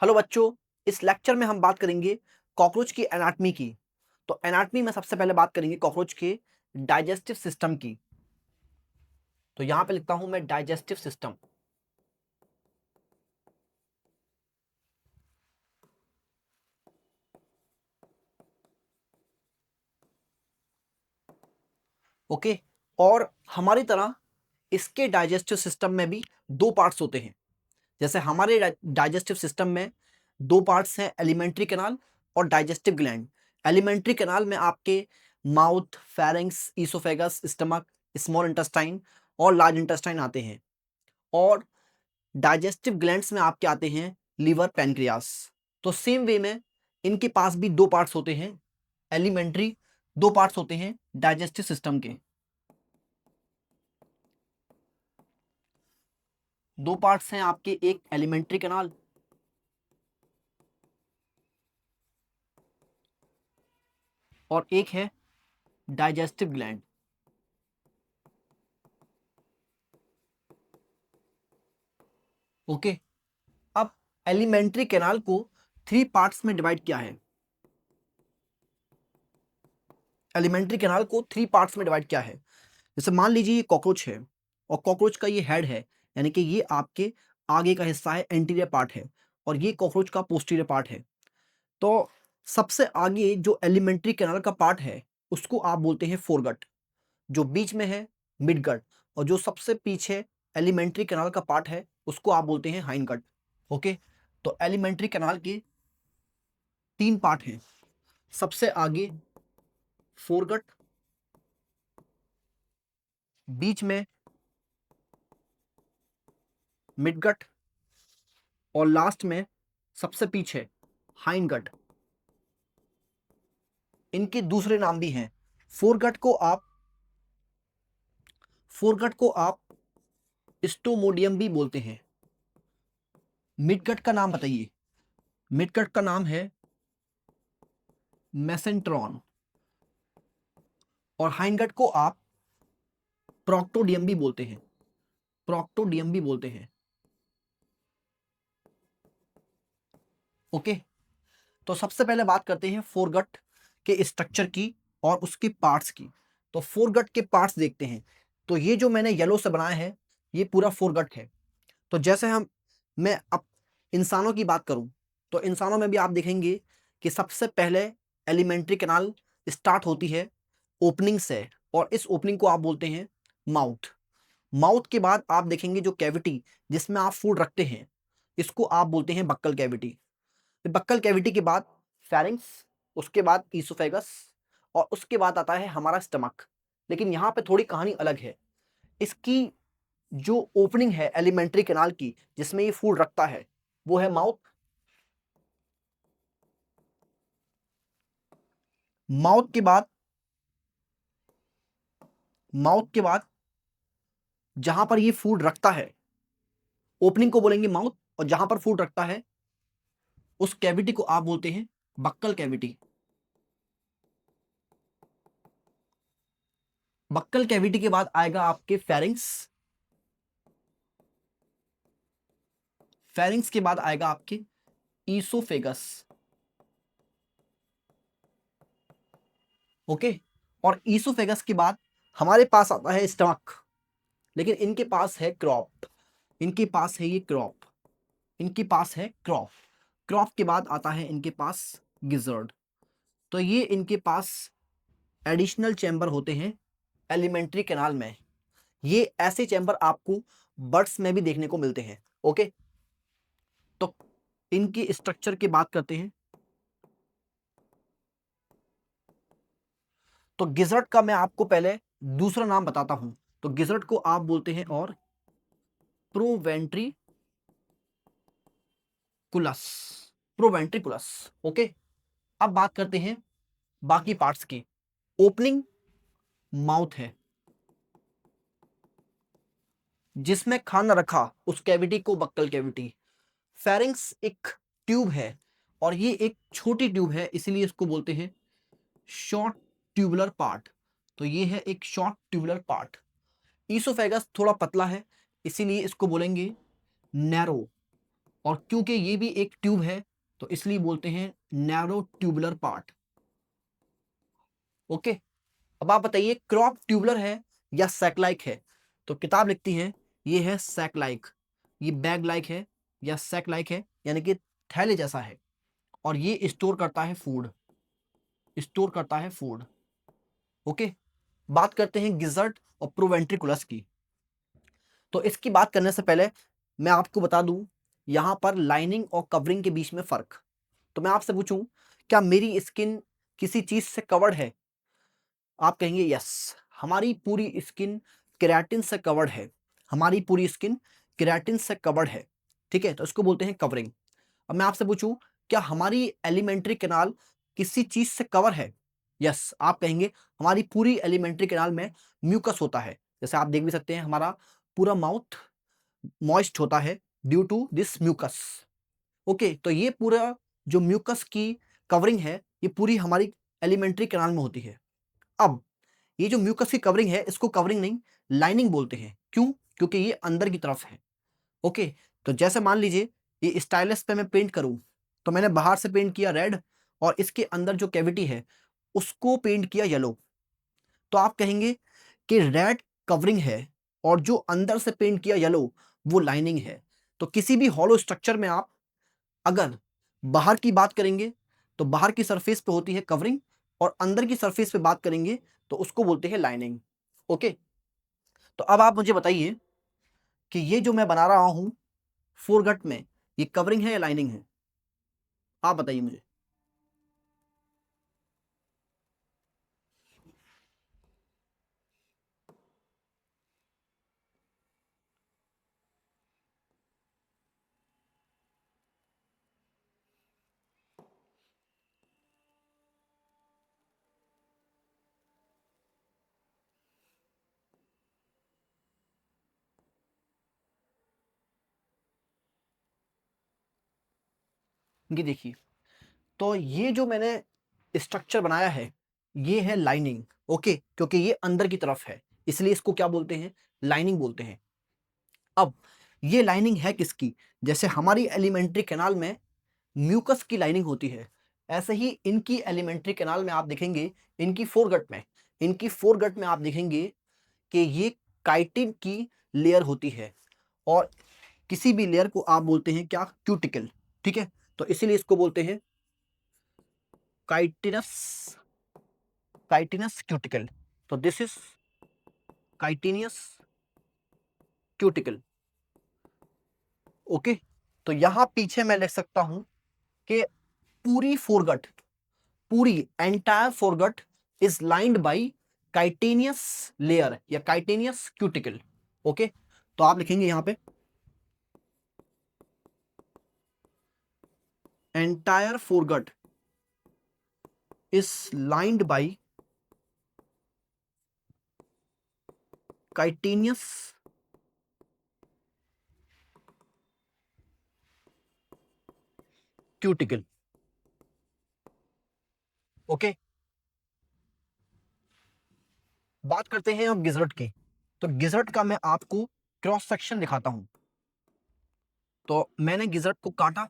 Hello बच्चों, इस lecture में हम बात करेंगे कॉकरोच की एनाटॉमी की। तो एनाटॉमी में सबसे पहले बात करेंगे कॉकरोच के डाइजेस्टिव सिस्टम की। तो यहां पे लिखता हूं मैं डाइजेस्टिव सिस्टम। ओके। और हमारी तरह इसके डाइजेस्टिव सिस्टम में भी दो पार्ट्स होते हैं। जैसे हमारे डाइजेस्टिव सिस्टम में दो पार्ट्स हैं, एलिमेंट्री कैनाल और डाइजेस्टिव ग्लैंड। एलिमेंट्री कैनाल में आपके mouth, pharynx, oesophagus, stomach, small intestine और लार्ज इंटेस्टाइन आते हैं। और डाइजेस्टिव ग्लैंड्स में आपके आते हैं लीवर, पैनक्रियास। तो सेम वे में इनके पास भी दो पार्ट्स होते हैं, एलिमेंट्री दो पार्ट्स होते हैं डाइजेस्टिव सिस्टम के। दो पार्ट्स हैं आपके, एक एलिमेंट्री कैनाल और एक है डाइजेस्टिव ग्लैंड। ओके। अब एलिमेंट्री कैनाल को थ्री पार्ट्स में डिवाइड किया है। एलिमेंट्री कैनाल को थ्री पार्ट्स में डिवाइड किया है। जैसे मान लीजिए ये कॉकरोच है और कॉकरोच का ये हेड है, यानी कि ये आपके आगे का हिस्सा है, एंटीरियर पार्ट है, और ये कॉकरोच का पोस्टीरियर पार्ट है। तो सबसे आगे जो एलिमेंट्री कैनाल का पार्ट है उसको आप बोलते हैं फोरगट, जो बीच में है मिडगट, और जो सबसे पीछे एलिमेंट्री कैनाल का पार्ट है उसको आप बोलते हैं हाइंडगट। ओके। तो एलिमेंट्री कैनाल के तीन पार्ट हैं। सबसे आगे फोरगट, बीच में मिडगट और लास्ट में सबसे पीछे हाइंडगट। इनके दूसरे नाम भी हैं। फोरगट को आप फोरगट को आप स्टोमोडियम भी बोलते हैं। मिडगट का नाम बताइए। मिडगट का नाम है मेसेंट्रॉन, और हाइंडगट को आप प्रोक्टोडियम भी बोलते हैं। प्रोक्टोडियम भी बोलते हैं। ओके। तो सबसे पहले बात करते हैं फोरगट के स्ट्रक्चर की और उसके पार्ट्स की। तो फोरगट के पार्ट्स देखते हैं। तो ये जो मैंने येलो से बनाया है ये पूरा फोरगट है। तो जैसे मैं अब इंसानों की बात करूं तो इंसानों में भी आप देखेंगे कि सबसे पहले एलिमेंट्री कैनाल स्टार्ट होती है ओपनिंग से, और इस ओपनिंग को आप बोलते हैं माउथ। माउथ के बाद आप देखेंगे जो कैविटी जिसमें आप फूड रखते हैं इसको आप बोलते हैं बक्कल कैविटी। बक्कल कैविटी के बाद फेरिंग्स, उसके बाद ईसोफेगस, और उसके बाद आता है हमारा स्टमक। लेकिन यहाँ पे थोड़ी कहानी अलग है। इसकी जो ओपनिंग है एलिमेंट्री कैनाल की जिसमें ये फूड रखता है वो है माउथ। माउथ के बाद माउथ के बाद जहां पर ये फूड रखता है ओपनिंग को बोलेंगे माउथ, और जहां पर फूड रखता है उस कैविटी को आप बोलते हैं बक्कल कैविटी। बक्कल कैविटी के बाद आएगा आपके फेरिंग्स। फेरिंग्स के बाद आएगा आपके ईसोफेगस। ओके। और ईसोफेगस के बाद हमारे पास आता है स्टमक। लेकिन इनके पास है क्रॉप। इनके पास है ये क्रॉप। इनके पास है क्रॉप। क्रॉप के बाद आता है इनके पास गिजर्ड। तो ये इनके पास एडिशनल चैम्बर होते हैं एलिमेंट्री कैनाल में। ये ऐसे चैम्बर आपको बर्ड्स में भी देखने को मिलते हैं। ओके। तो इनकी स्ट्रक्चर की बात करते हैं। तो गिजर्ड का मैं आपको पहले दूसरा नाम बताता हूं। तो गिजर्ड को आप बोलते हैं और प्रोवेंट्रिकुलस। प्रोवेंट्रिकुलस। ओके। अब बात करते हैं बाकी पार्ट्स की। ओपनिंग माउथ है, जिसमें खाना रखा उस कैविटी को बक्कल कैविटी। फेरिंग्स एक ट्यूब है, और ये एक छोटी ट्यूब है इसीलिए इसको बोलते हैं शॉर्ट ट्यूबुलर पार्ट। तो ये है एक शॉर्ट ट्यूबुलर पार्ट। ईसोफेगस थोड़ा पतला है इसीलिए इसको बोलेंगे नैरो। और क्योंकि ये भी एक ट्यूब है तो इसलिए बोलते हैं नैरो ट्यूबुलर पार्ट। ओके, अब आप बताइए क्रॉप ट्यूबुलर है या सैक लाइक है? तो किताब लिखती है ये है सैक लाइक, ये बैग लाइक है या सैक लाइक है, यानी कि थैले जैसा है, और ये स्टोर करता है फूड, स्टोर करता है फूड। ओके, बात करते हैं गिजर्ट और प्रोवेंट्रिकुलस की। तो इसकी बात करने से पहले मैं आपको बता दूं यहां पर लाइनिंग और कवरिंग के बीच में फर्क। तो मैं आपसे पूछूं क्या मेरी स्किन किसी चीज से कवर्ड है? आप कहेंगे यस, हमारी पूरी स्किन केराटिन से कवर्ड है, हमारी पूरी स्किन केराटिन से कवर्ड है। ठीक है, तो इसको बोलते हैं कवरिंग। अब मैं आपसे पूछूं क्या हमारी एलिमेंट्री कैनाल किसी चीज से कवर है? यस, आप कहेंगे हमारी पूरी एलिमेंट्री कैनाल में म्यूकस होता है। जैसे आप देख भी सकते हैं हमारा पूरा माउथ मॉइस्ट होता है due to this mucus. Okay, तो ये पूरा जो म्यूकस की कवरिंग है ये पूरी हमारी एलिमेंट्री कैनाल में होती है। अब ये जो म्यूकस की कवरिंग है इसको कवरिंग नहीं लाइनिंग बोलते हैं। क्यों? क्योंकि ये अंदर की तरफ है। ओके, तो जैसे मान लीजिए ये स्टाइलस पे मैं पेंट करूं तो मैंने बाहर से पेंट किया रेड और इसके अंदर जो कैविटी है उसको पेंट किया येलो, तो आप कहेंगे कि रेड कवरिंग है और जो अंदर से पेंट किया येलो वो लाइनिंग है। तो किसी भी हॉलो स्ट्रक्चर में आप अगर बाहर की बात करेंगे तो बाहर की सरफेस पे होती है कवरिंग, और अंदर की सरफेस पे बात करेंगे तो उसको बोलते हैं लाइनिंग। ओके, तो अब आप मुझे बताइए कि ये जो मैं बना रहा हूं फोरगट में ये कवरिंग है या लाइनिंग है? आप बताइए मुझे। ये देखिए, तो ये जो मैंने स्ट्रक्चर बनाया है ये है लाइनिंग। ओके, क्योंकि ये अंदर की तरफ है इसलिए इसको क्या बोलते हैं? लाइनिंग बोलते हैं। अब ये लाइनिंग है किसकी? जैसे हमारी एलिमेंट्री कैनाल में म्यूकस की लाइनिंग होती है, ऐसे ही इनकी एलिमेंट्री कैनाल में आप देखेंगे, इनकी फोरगट में आप देखेंगे कि ये काइटिन की लेयर होती है, और किसी भी लेयर को आप बोलते हैं क्या? क्यूटिकल। ठीक है, तो इसीलिए इसको बोलते हैं काइटिनस, काइटिनस क्यूटिकल। तो this is chitinous cuticle. Okay, तो यहां पीछे मैं लिख सकता हूं कि पूरी फोरगट, पूरी entire foregut is lined by chitinous layer या काइटेनियस क्यूटिकल। ओके, तो आप लिखेंगे यहां पे entire foregut is lined by chitinous cuticle. Okay, बात करते हैं अब गिजर्ट की। तो गिजर्ट का मैं आपको क्रॉस सेक्शन दिखाता हूं। तो मैंने गिजर्ट को काटा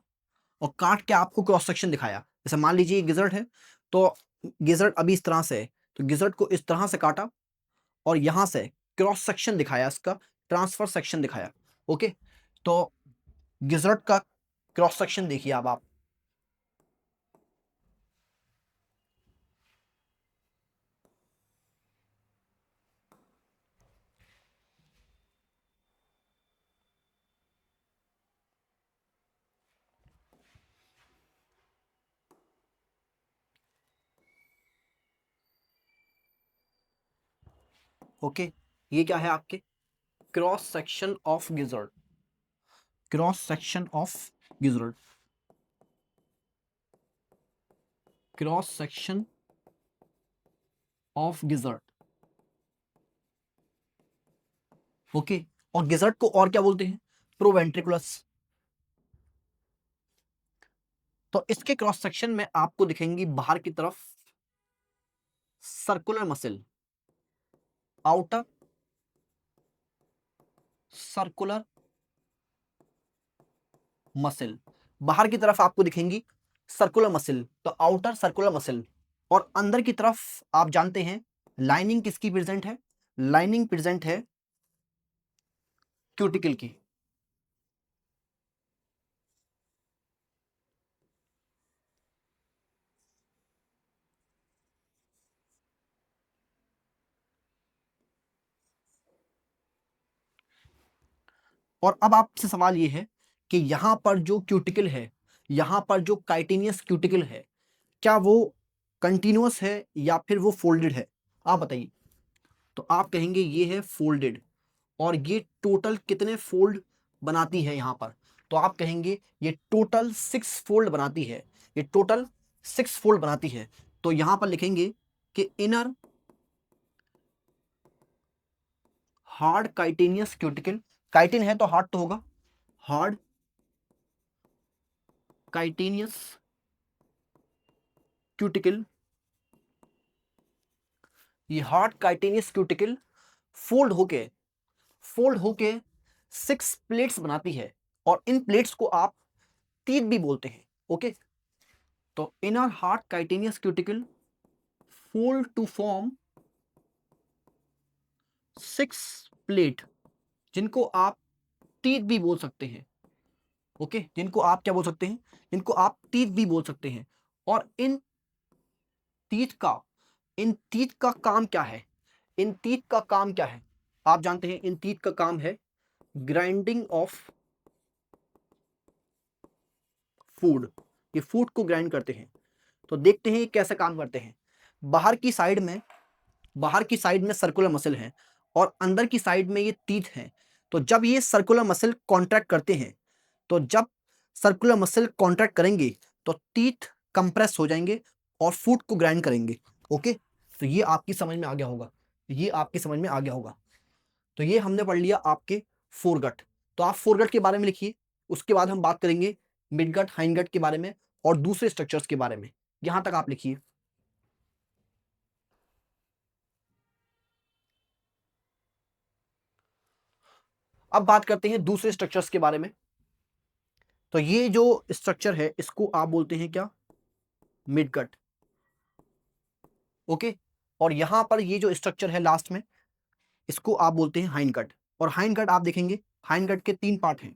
और काट के आपको क्रॉस सेक्शन दिखाया। जैसे मान लीजिए ये गिजर्ट है, तो गिजर्ट अभी इस तरह से है, तो गिजर्ट को इस तरह से काटा और यहां से क्रॉस सेक्शन दिखाया, इसका ट्रांसफर सेक्शन दिखाया। ओके, तो गिजर्ट का क्रॉस सेक्शन देखिए अब आप। ओके, ये क्या है आपके? Cross section of gizzard, cross section of gizzard, cross section of gizzard. Okay, और गिजर्ट को और क्या बोलते हैं? प्रोवेंट्रिकुलस। तो इसके क्रॉस सेक्शन में आपको दिखेंगी बाहर की तरफ circular muscle, outer circular muscle, बाहर की तरफ आपको दिखेंगी सर्कुलर मसल, तो आउटर सर्कुलर मसल, और अंदर की तरफ आप जानते हैं लाइनिंग किसकी प्रेजेंट है, लाइनिंग प्रेजेंट है क्यूटिकल की। और अब आपसे सवाल ये है कि यहां पर जो क्यूटिकल है, यहां पर जो काइटिनियस क्यूटिकल है, क्या वो कंटिन्यूअस है या फिर वो फोल्डेड है, आप बताइए। तो आप कहेंगे ये है फोल्डेड, और ये टोटल कितने फोल्ड बनाती है यहां पर, तो आप कहेंगे ये टोटल 6 फोल्ड बनाती है, ये टोटल 6 फोल्ड बनाती है। तो यहां पर लिखेंगे कि inner hard chitinous cuticle, chitin है तो हार्ड तो होगा, हार्ड काइटेनियस क्यूटिकल, ये हार्ड काइटेनियस क्यूटिकल फोल्ड होके 6 प्लेट्स बनाती है, और इन प्लेट्स को आप टीथ भी बोलते हैं। ओके, तो inner hard chitinous cuticle fold to form 6 plate, जिनको आप टीथ भी बोल सकते हैं। ओके, जिनको आप क्या बोल सकते हैं, जिनको आप टीथ भी बोल सकते हैं। और टीथ का इन टीथ का काम क्या है, इन टीथ का काम क्या है, आप जानते हैं इन टीथ का काम है ग्राइंडिंग ऑफ फूड, ये फूड को ग्राइंड करते हैं। तो देखते हैं ये कैसे काम करते हैं। बाहर की साइड में बाहर की साइड में सर्कुलर मसल है, और अंदर की साइड में ये टीथ हैं। तो जब ये सर्कुलर मसल कॉन्ट्रैक्ट करते हैं, तो जब सर्कुलर मसल कॉन्ट्रैक्ट करेंगे तो टीथ कंप्रेस हो जाएंगे और फूड को ग्राइंड करेंगे। ओके, तो ये आपकी समझ में आ गया होगा, ये आपकी समझ में आ गया होगा। तो ये हमने पढ़ लिया आपके फोरगट। तो आप फोरगट के बारे में लिखिए, उसके बाद हम बात करेंगे मिडगट हाइंडगट के बारे में और दूसरे स्ट्रक्चर्स के बारे में। यहां तक आप लिखिए। अब बात करते हैं दूसरे स्ट्रक्चर्स के बारे में। तो ये जो स्ट्रक्चर है इसको आप बोलते हैं क्या, मिडगट। ओके, और यहां पर ये जो स्ट्रक्चर है लास्ट में, इसको आप बोलते हैं हाइंडगट। और हाइंडगट आप देखेंगे, हाइंडगट के 3 पार्ट हैं,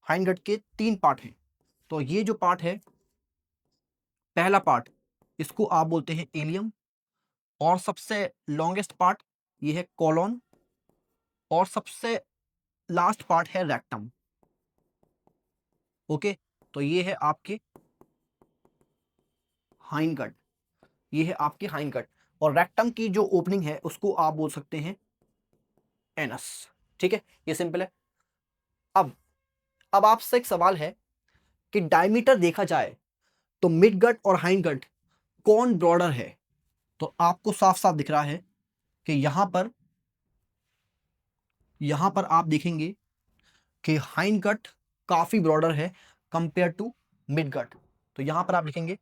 हाइंडगट के 3 पार्ट हैं। तो ये जो पार्ट है, पहला पार्ट, इसको आप बोलते हैं एलियम, और सबसे लॉन्गेस्ट पार्ट ये है कॉलोन, और सबसे लास्ट पार्ट है रेक्टम। ओके, तो ये है आपके हाइंडगट, ये है आपके हाइंडगट, और रेक्टम की जो ओपनिंग है उसको आप बोल सकते हैं एनस। ठीक है, ये सिंपल है। अब अब आपसे एक सवाल है कि डायमीटर देखा जाए तो मिडगट और हाइंडगट कौन ब्रॉडर है। तो आपको साफ साफ दिख रहा है कि यहां पर आप देखेंगे कि हाइंडगट काफी ब्रॉडर है कंपेयर टू मिडगट। तो यहां पर आप लिखेंगे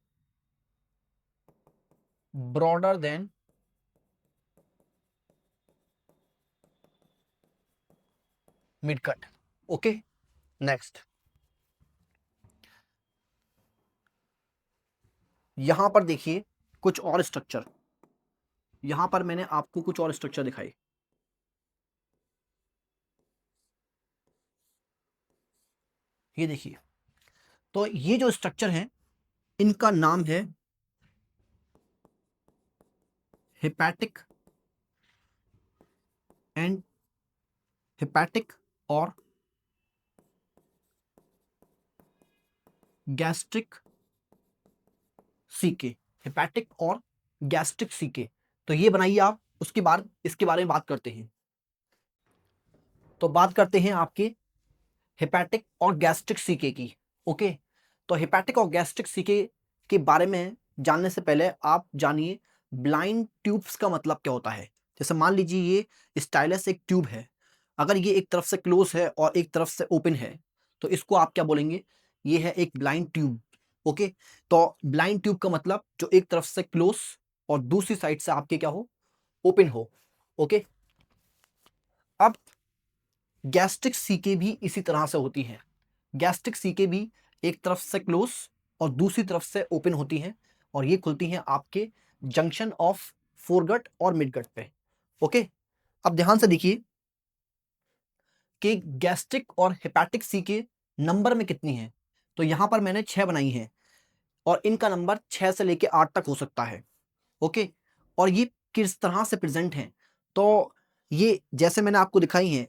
broader then midgut. Okay, next, यहां पर देखिए कुछ और स्ट्रक्चर, यहां पर मैंने आपको कुछ और स्ट्रक्चर दिखाई। ये देखिए, तो ये जो स्ट्रक्चर है इनका नाम है हेपेटिक एंड हेपेटिक और गैस्ट्रिक सीके, हेपेटिक और गैस्ट्रिक सीके। तो ये बनाइए आप, उसके बाद इसके बारे में बात करते हैं। तो बात करते हैं आपके हेपेटिक और गैस्ट्रिक सीके की। ओके, तो हेपेटिक और गैस्ट्रिक सीके के बारे में जानने से पहले आप जानिए ब्लाइंड ट्यूब्स का मतलब क्या होता है। जैसे मान लीजिए ये स्टाइलस एक ट्यूब है, अगर ये एक तरफ से क्लोज है और एक तरफ से ओपन है, तो इसको आप क्या बोलेंगे, ये है एक ब्लाइंड ट्यूब। ओके, तो ब्लाइंड ट्यूब का मतलब जो एक तरफ से क्लोज और दूसरी साइड से आपके क्या हो, ओपन हो। ओके, अब गैस्ट्रिक सीके भी इसी तरह से होती है। गैस्ट्रिक सीके भी एक तरफ से क्लोज और दूसरी तरफ से ओपन होती हैं, और ये खुलती हैं आपके जंक्शन ऑफ फोरगट और मिडगट पे। ओके, अब ध्यान से देखिए कि गैस्ट्रिक और हेपेटिक सीके नंबर में कितनी हैं। तो यहां पर मैंने 6 बनाई हैं, और इनका नंबर 6 से लेके 8 तक हो सकता है। ओके, और ये किस तरह से प्रेजेंट हैं, तो ये जैसे मैंने आपको दिखाई हैं,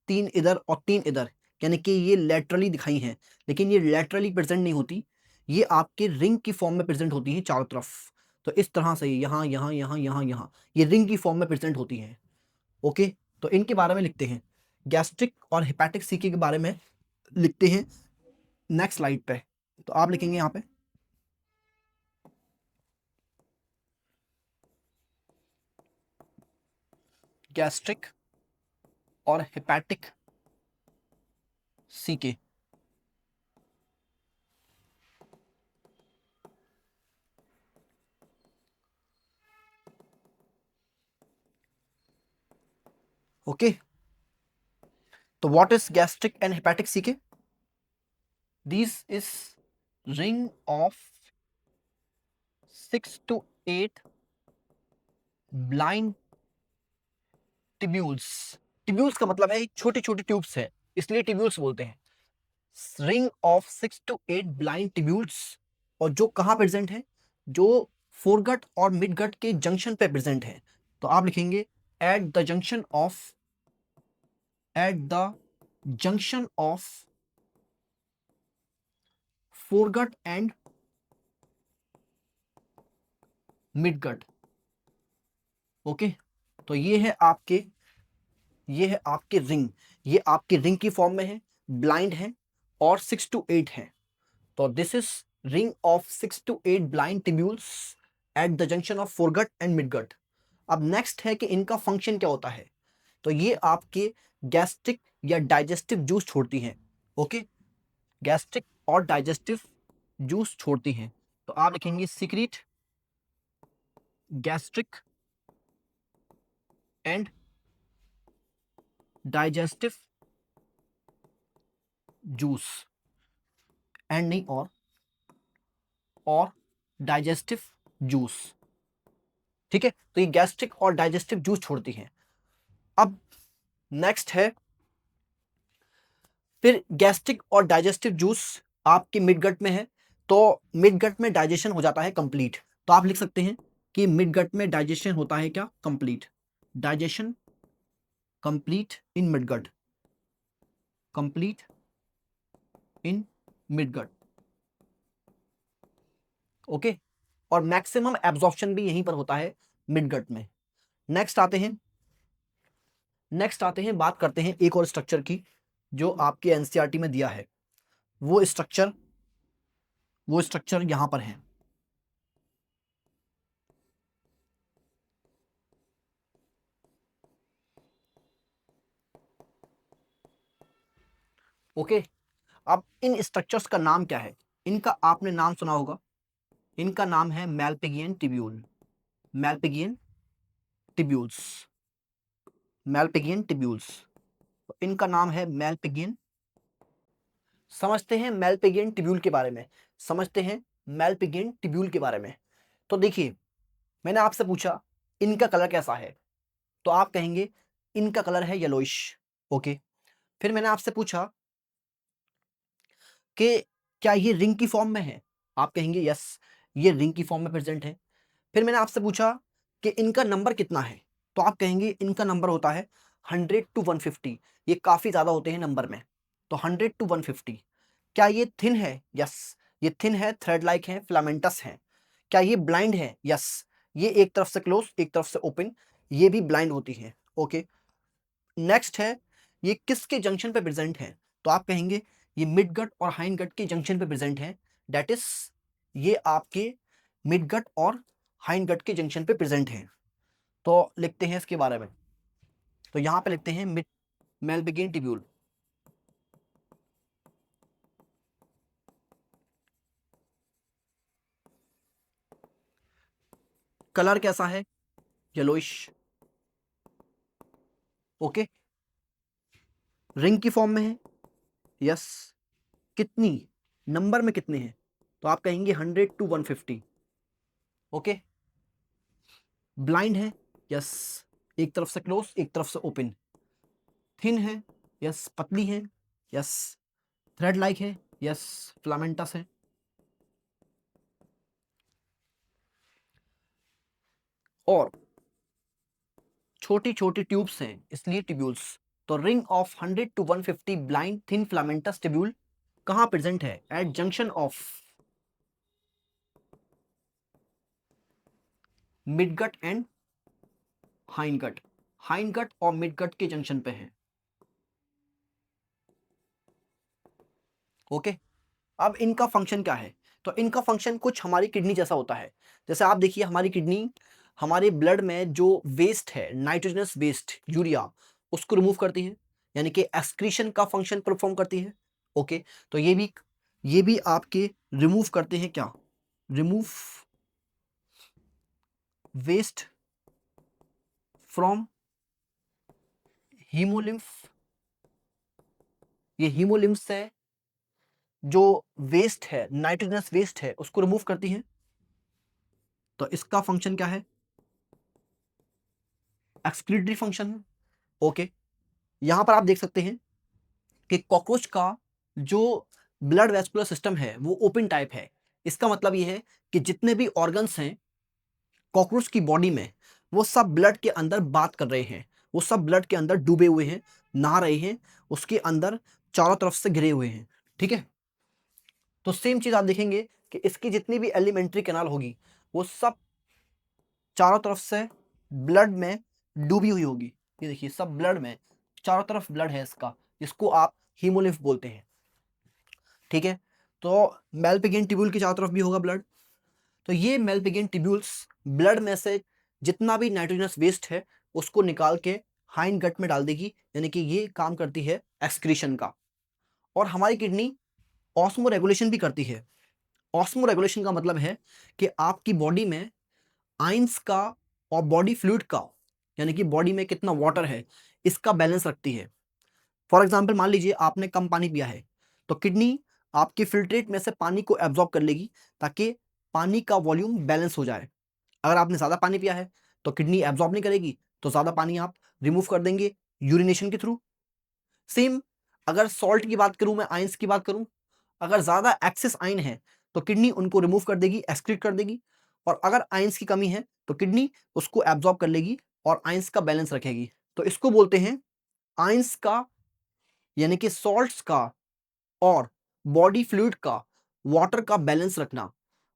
3 इधर और 3 इधर, यानी कि ये लैटरली दिखाई हैं, लेकिन ये लैटरली प्रेजेंट नहीं होती, ये आपके रिंग की फॉर्म में प्रेजेंट होती हैं चारों तरफ। तो इस तरह से यहाँ यहाँ यहाँ यहाँ यहाँ ये रिंग की फॉर्म में प्रेजेंट होती हैं। ओके, तो इनके बारे में लिखते हैं, गैस्ट्रिक और हेपेटिक सीके के बारे में लिखते हैं नेक्स्ट स्लाइड पे। तो आप लिखेंगे यहाँ पे गैस्ट्रिक और हेपेटिक सीके। ओके, तो what is gastric and hepatic caeca? This is ring of 6 to 8 blind tubules. Tubules का मतलब है छोटी छोटी ट्यूब्स है, इसलिए टिब्यूल्स बोलते हैं। Ring of 6 to 8 blind tubules, और जो कहाँ प्रेजेंट है, जो फोरगट और मिडगट के जंक्शन पे प्रेजेंट है। तो आप लिखेंगे at the junction of, at the junction of foregut and midgut. Okay, तो ये है आपके रिंग, ये आपके रिंग की फॉर्म में है, ब्लाइंड है और 6 to 8 है। तो this is ring of 6 to 8 blind tubules at the junction of foregut and midgut. अब नेक्स्ट है कि इनका फंक्शन क्या होता है। तो ये आपके गैस्ट्रिक या डाइजेस्टिव जूस छोड़ती हैं। ओके, गैस्ट्रिक और डाइजेस्टिव जूस छोड़ती हैं। तो आप लिखेंगे secret gastric and digestive juice, and नहीं और डाइजेस्टिव जूस। ठीक है, तो ये गैस्ट्रिक और डाइजेस्टिव जूस छोड़ती हैं। अब नेक्स्ट है, फिर गैस्ट्रिक और डाइजेस्टिव जूस आपके मिडगट में है, तो मिडगट में डाइजेशन हो जाता है कंप्लीट। तो आप लिख सकते हैं कि मिडगट में डाइजेशन होता है क्या, complete, digestion complete in midgut, complete in midgut. Okay, और मैक्सिमम एब्जॉर्प्शन भी यहीं पर होता है मिडगट में। नेक्स्ट आते हैं बात करते हैं एक और स्ट्रक्चर की जो आपके एनसीईआरटी में दिया है। वो स्ट्रक्चर यहां पर है। ओके, अब इन स्ट्रक्चर्स का नाम क्या है, इनका आपने नाम सुना होगा, इनका नाम है मैलपिगियन टिब्यूल, मैलपिगियन टिब्यूल्स, मैलपिगियन टिब्यूल्स। तो इनका नाम है मैलपिगियन। समझते हैं मैलपिगियन टिब्यूल के बारे में, समझते हैं मैलपिगियन टिब्यूल के बारे में। तो देखिए, मैंने आपसे पूछा इनका कलर कैसा है, तो आप कहेंगे इनका कलर है येलोइश। ओके, फिर मैंने आपसे पूछा कि क्या ये रिंग की फॉर्म में है, आप कहेंगे यस, ये रिंग की फॉर्म में प्रेजेंट है। फिर मैंने आपसे पूछा कि इनका नंबर कितना है, तो आप कहेंगे इनका नंबर होता है 100 to 150, ये काफ़ी ज़्यादा होते हैं नंबर में। तो 100 to 150। क्या ये थिन है, यस, ये थिन है, थ्रेड लाइक है, फिलामेंटस है। क्या ये ब्लाइंड है, यस, ये एक तरफ से क्लोज एक तरफ से ओपन, ये भी ब्लाइंड होती है। ओके, नेक्स्ट है, ये किसके जंक्शन पे प्रेजेंट है, तो आप कहेंगे ये मिडगट और हाइंडगट के जंक्शन पे प्रेजेंट है, दैट इज ये आपके मिडगट और हाइंडगट के जंक्शन पे प्रेजेंट है। तो लिखते हैं इसके बारे में, तो यहां पे लिखते हैं मिड मेलपिगियन टिब्यूल। कलर कैसा है, येलोइश। ओके, रिंग की फॉर्म में है, यस। कितनी नंबर में कितने हैं, तो आप कहेंगे 100 to 150। ओके, ब्लाइंड है, यस, एक तरफ से क्लोज एक तरफ से ओपन, थिन है, यस, पतली है, यस, थ्रेड लाइक है, यस, फिलामेंटस है। और छोटी छोटी ट्यूब्स हैं इसलिए ट्यूब्यूल्स। तो ring of 100 to 150 blind thin filamentous tubule कहां प्रेजेंट है? At junction of midgut and hindgut, hindgut और मिडगट के जंक्शन पे है। ओके, अब इनका फंक्शन क्या है? तो इनका फंक्शन कुछ हमारी किडनी जैसा होता है। जैसे आप देखिए, हमारी किडनी हमारे ब्लड में जो वेस्ट है, नाइट्रोजनस वेस्ट, यूरिया, उसको रिमूव करती है, यानी कि एक्सक्रीशन का फंक्शन परफॉर्म करती है। ओके, तो ये भी आपके रिमूव करते हैं क्या? Remove waste from haemolymph. ये हीमोलिम्फ से जो वेस्ट है, नाइट्रोजनस वेस्ट है, उसको रिमूव करती है। तो इसका फंक्शन क्या है? एक्सक्रीटरी फंक्शन है। ओके, यहां पर आप देख सकते हैं कि कॉकरोच का जो ब्लड वेस्कुलर सिस्टम है वो ओपन टाइप है। इसका मतलब ये है कि जितने भी ऑर्गन्स हैं कॉकरोच की बॉडी में, वो सब ब्लड के अंदर बात कर रहे हैं, वो सब ब्लड के अंदर डूबे हुए हैं, नहा रहे हैं, उसके अंदर चारों तरफ से घिरे हुए हैं। ठीक है, तो सेम चीज आप देखेंगे कि इसकी जितनी भी एलिमेंट्री कैनाल होगी वो सब चारों तरफ से ब्लड में डूबी हुई होगी। ये देखिए, सब ब्लड में, चारों तरफ ब्लड है इसका, जिसको आप हीमोलिम्फ बोलते हैं। ठीक है, तो मेलपिगियन ट्यूब्यूल की चारों तरफ भी होगा ब्लड। तो ये मेलपिगियन ट्यूब्यूल्स ब्लड में से जितना भी नाइट्रोजनस वेस्ट है उसको निकाल के हाइंड गट में डाल देगी, यानी कि ये काम करती है एक्सक्रीशन का। और हमारी किडनी ऑस्मो रेगुलेशन भी करती है। ऑस्मो रेगुलेशन का मतलब है कि आपकी बॉडी में आइंस का और बॉडी फ्लूइड का, यानी कि बॉडी में कितना वाटर है, इसका बैलेंस रखती है। फॉर एग्जाम्पल, मान लीजिए आपने कम पानी पिया है, तो किडनी आपके फिल्ट्रेट में से पानी को एब्जॉर्ब कर लेगी ताकि पानी का वॉल्यूम बैलेंस हो जाए। अगर आपने ज़्यादा पानी पिया है तो किडनी एब्जॉर्ब नहीं करेगी, तो ज़्यादा पानी आप रिमूव कर देंगे यूरिनेशन के थ्रू। सेम, अगर सॉल्ट की बात करूं, मैं आइंस की बात करूं, अगर ज़्यादा एक्सेस आइन है तो किडनी उनको रिमूव कर देगी, एक्सक्रीट कर देगी। और अगर आइंस की कमी है तो किडनी उसको एब्जॉर्ब कर लेगी और आइंस का बैलेंस रखेगी। तो इसको बोलते हैं आइंस का, यानी कि सॉल्ट्स का और बॉडी फ्लूइड का, वाटर का बैलेंस रखना,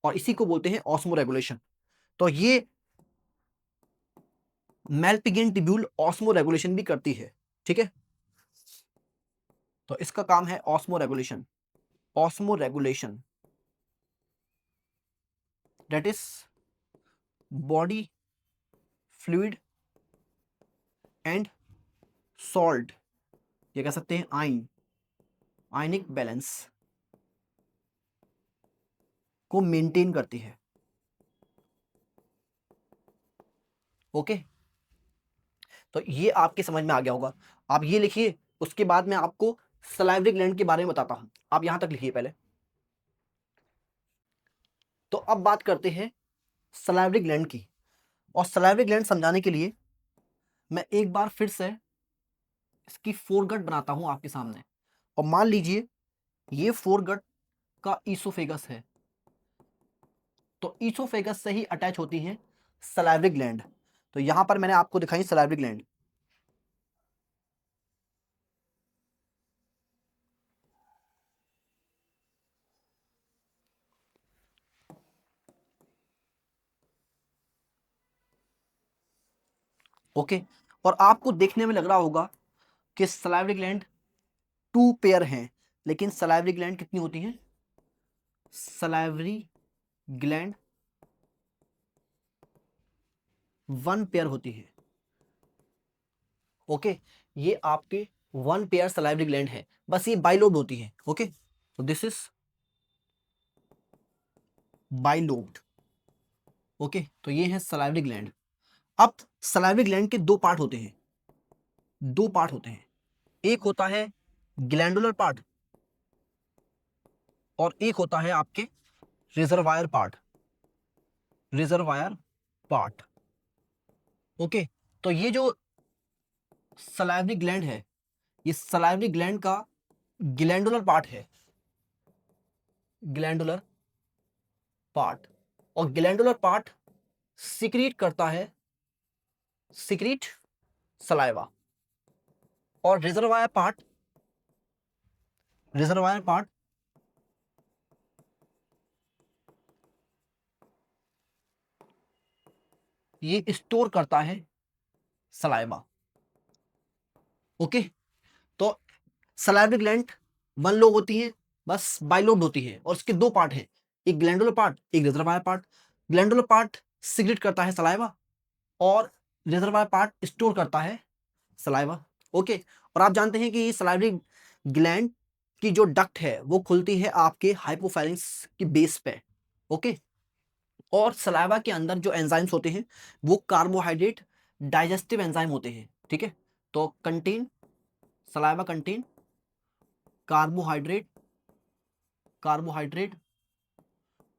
और इसी को बोलते हैं ऑस्मो रेगुलेशन। तो ये मेलपिगियन ट्यूब्यूल ऑस्मो रेगुलेशन भी करती है। ठीक है, तो इसका काम है osmo regulation. Osmo regulation that is body fluid and salt, ये कह सकते हैं आयनिक बैलेंस को मेंटेन करती है। ओके, तो ये आपके समझ में आ गया होगा। आप ये लिखिए, उसके बाद मैं आपको सलाइवरी ग्लैंड के बारे में बताता हूं। आप यहां तक लिखिए पहले। तो अब बात करते हैं सलाइवरी ग्लैंड की। और सलाइवरी ग्लैंड समझाने के लिए मैं एक बार फिर से इसकी फोरगट बनाता हूं आपके सामने। और मान लीजिए ये फोरगट का ईसोफेगस है, तो ईसोफेगस से ही अटैच होती है सलाइवरी ग्लैंड। तो यहां पर मैंने आपको दिखाई सलाइवरी ग्लैंड। ओके, और आपको देखने में लग रहा होगा कि सलाइवरी ग्लैंड 2 पेयर हैं, लेकिन सलाइवरी ग्लैंड कितनी होती हैं? सलाइवरी ग्लैंड 1 पेयर होती है। ओके, ये आपके 1 पेयर सलाइवरी ग्लैंड है, बस ये बाइलोब्ड होती है। ओके, तो दिस इज बाइलोब्ड। ओके, तो ये है सलाइवरी ग्लैंड। अब सलाइवरी ग्लैंड के 2 पार्ट होते हैं, 2 पार्ट होते हैं। एक होता है ग्लैंडुलर पार्ट, और एक होता है आपके reservoir part, reservoir part. Okay, तो ये जो सलाइवरी ग्लैंड है, ये सलाइवरी ग्लैंड का ग्लैंडुलर पार्ट है, ग्लैंडुलर पार्ट। और ग्लैंडुलर पार्ट सिक्रीट करता है, सिक्रीट सलाइवा। और रिजर्वायर पार्ट, रिजर्वायर पार्ट ये स्टोर करता है सलाइवा। ओके, तो सलाइवरी ग्लैंड वन लोब होती है, बस बाइलोब होती है, और इसके दो पार्ट हैं, एक ग्लैंडुलर पार्ट, एक reservoir part. Glandular part secrete करता है सलाइवा, और रिजर्वायर पार्ट स्टोर करता है सलाइवा। ओके, और आप जानते हैं कि ये सलाइवरी ग्लैंड की जो डक्ट है वो खुलती है आपके हाइपोफैरिंक्स की बेस पे। ओके, और सलाइवा के अंदर जो एंजाइम्स होते हैं वो कार्बोहाइड्रेट डाइजेस्टिव एंजाइम होते हैं। ठीक है, तो contain, saliva contain carbohydrate, carbohydrate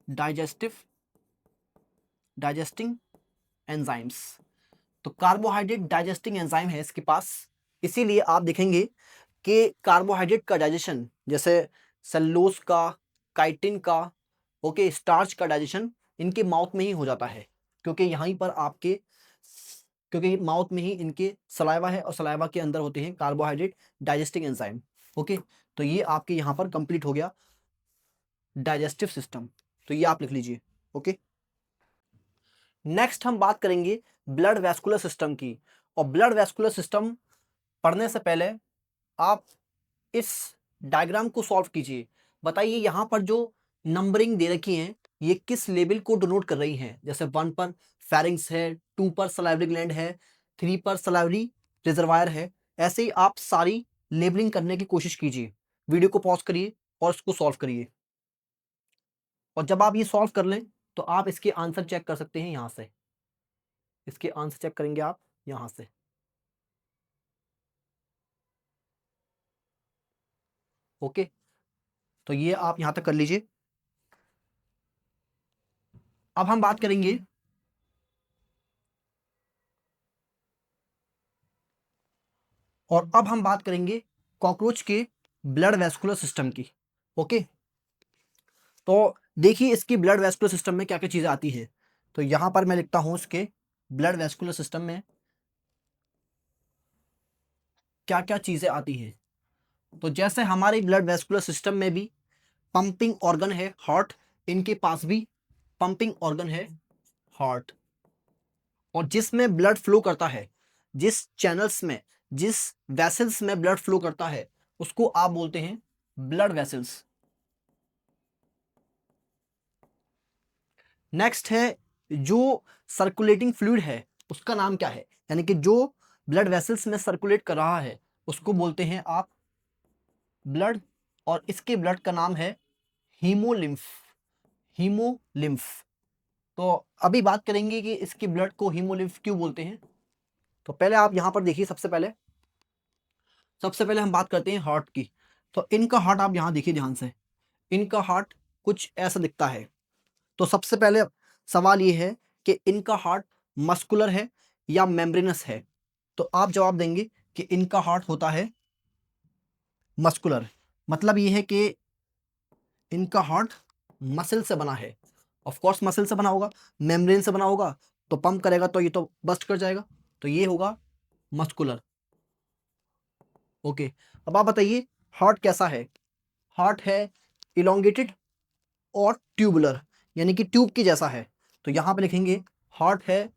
digestive, digesting enzymes. तो कार्बोहाइड्रेट डाइजेस्टिंग एंजाइम है इसके पास, इसीलिए आप देखेंगे कि कार्बोहाइड्रेट का डाइजेशन, जैसे सेलुलोज का, काइटिन का, ओके, स्टार्च का डाइजेशन इनके माउथ में ही हो जाता है, क्योंकि यहीं पर आपके, क्योंकि माउथ में ही इनके सलाइवा है, और सलाइवा के अंदर होते हैं कार्बोहाइड्रेट डाइजेस्टिंग एंजाइम। ओके, तो ये आपके यहाँ पर कंप्लीट हो गया डाइजेस्टिव सिस्टम, तो ये आप लिख लीजिए। ओके, नेक्स्ट हम बात करेंगे ब्लड वैस्कुलर सिस्टम की। और ब्लड वैस्कुलर सिस्टम पढ़ने से पहले आप इस डायग्राम को सॉल्व कीजिए। बताइए यहाँ पर जो नंबरिंग दे रखी है ये किस लेवल को डिनोट कर रही हैं। जैसे 1 पर फेरिंग्स है, 2 पर सलाइवरी ग्लैंड है, 3 पर सलाइवरी रिजर्वायर है। ऐसे ही आप सारी लेबलिंग करने की कोशिश कीजिए। वीडियो को पॉज करिए और इसको सॉल्व करिए, और जब आप ये सॉल्व कर लें तो आप इसके आंसर चेक कर सकते हैं यहाँ से। इसके आंसर चेक करेंगे आप यहाँ से। ओके, तो ये आप यहाँ तक कर लीजिए। अब हम बात करेंगे अब हम बात करेंगे कॉकरोच के ब्लड वैस्कुलर सिस्टम की। ओके, तो देखिए इसकी ब्लड वैस्कुलर सिस्टम में क्या क्या चीज़ें आती है। तो यहाँ पर मैं लिखता हूँ इसके ब्लड वैस्कुलर सिस्टम में क्या क्या चीज़ें आती हैं। तो जैसे हमारे ब्लड वैस्कुलर सिस्टम में भी पंपिंग ऑर्गन है हार्ट, इनके पास भी पंपिंग ऑर्गन है हार्ट। और जिसमें ब्लड फ्लो करता है, जिस चैनल्स में, जिस वेसल्स में ब्लड फ्लो करता है उसको आप बोलते हैं ब्लड वेसल्स। नेक्स्ट है जो सर्कुलेटिंग फ्लूइड है उसका नाम क्या है, यानी कि जो ब्लड वेसल्स में सर्कुलेट कर रहा है उसको बोलते हैं आप ब्लड, और इसके ब्लड का नाम है हीमोलिम्फ, हीमोलिम्फ। तो अभी बात करेंगे कि इसके ब्लड को हीमोलिम्फ क्यों बोलते हैं। तो पहले आप यहां पर देखिए, सबसे पहले हम बात करते हैं हार्ट की। तो इनका हार्ट आप यहां देखिए ध्यान से, इनका हार्ट कुछ ऐसा दिखता है। तो सबसे पहले सवाल ये है कि इनका हार्ट मस्कुलर है या मेम्ब्रेनस है। तो आप जवाब देंगे कि इनका हार्ट होता है मस्कुलर। मतलब ये है कि इनका हार्ट मसल से बना है। ऑफ कोर्स मसल से बना होगा, मेम्ब्रेन से बना होगा, तो पंप करेगा तो ये तो बस्ट कर जाएगा, तो ये होगा मस्कुलर। ओके, अब आप बताइए हार्ट कैसा है। हार्ट है इलोंगेटेड और ट्यूबुलर, यानी कि ट्यूब की जैसा है। तो यहां पे लिखेंगे हार्ट है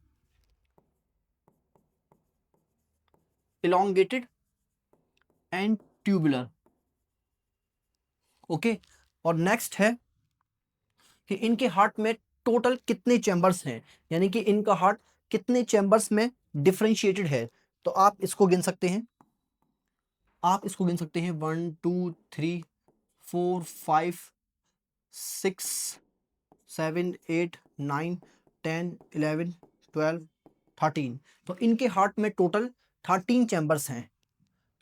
इलोंगेटेड एंड ट्यूबुलर। ओके, और नेक्स्ट है कि इनके हार्ट में टोटल कितने चैम्बर्स हैं, यानी कि इनका हार्ट कितने चैम्बर्स में डिफरेंशिएटेड है। तो आप इसको गिन सकते हैं, आप इसको गिन सकते हैं 1 2 3 4 5 6 7 8 9 10 11 12 13। तो इनके हार्ट में टोटल 13 चैम्बर्स हैं।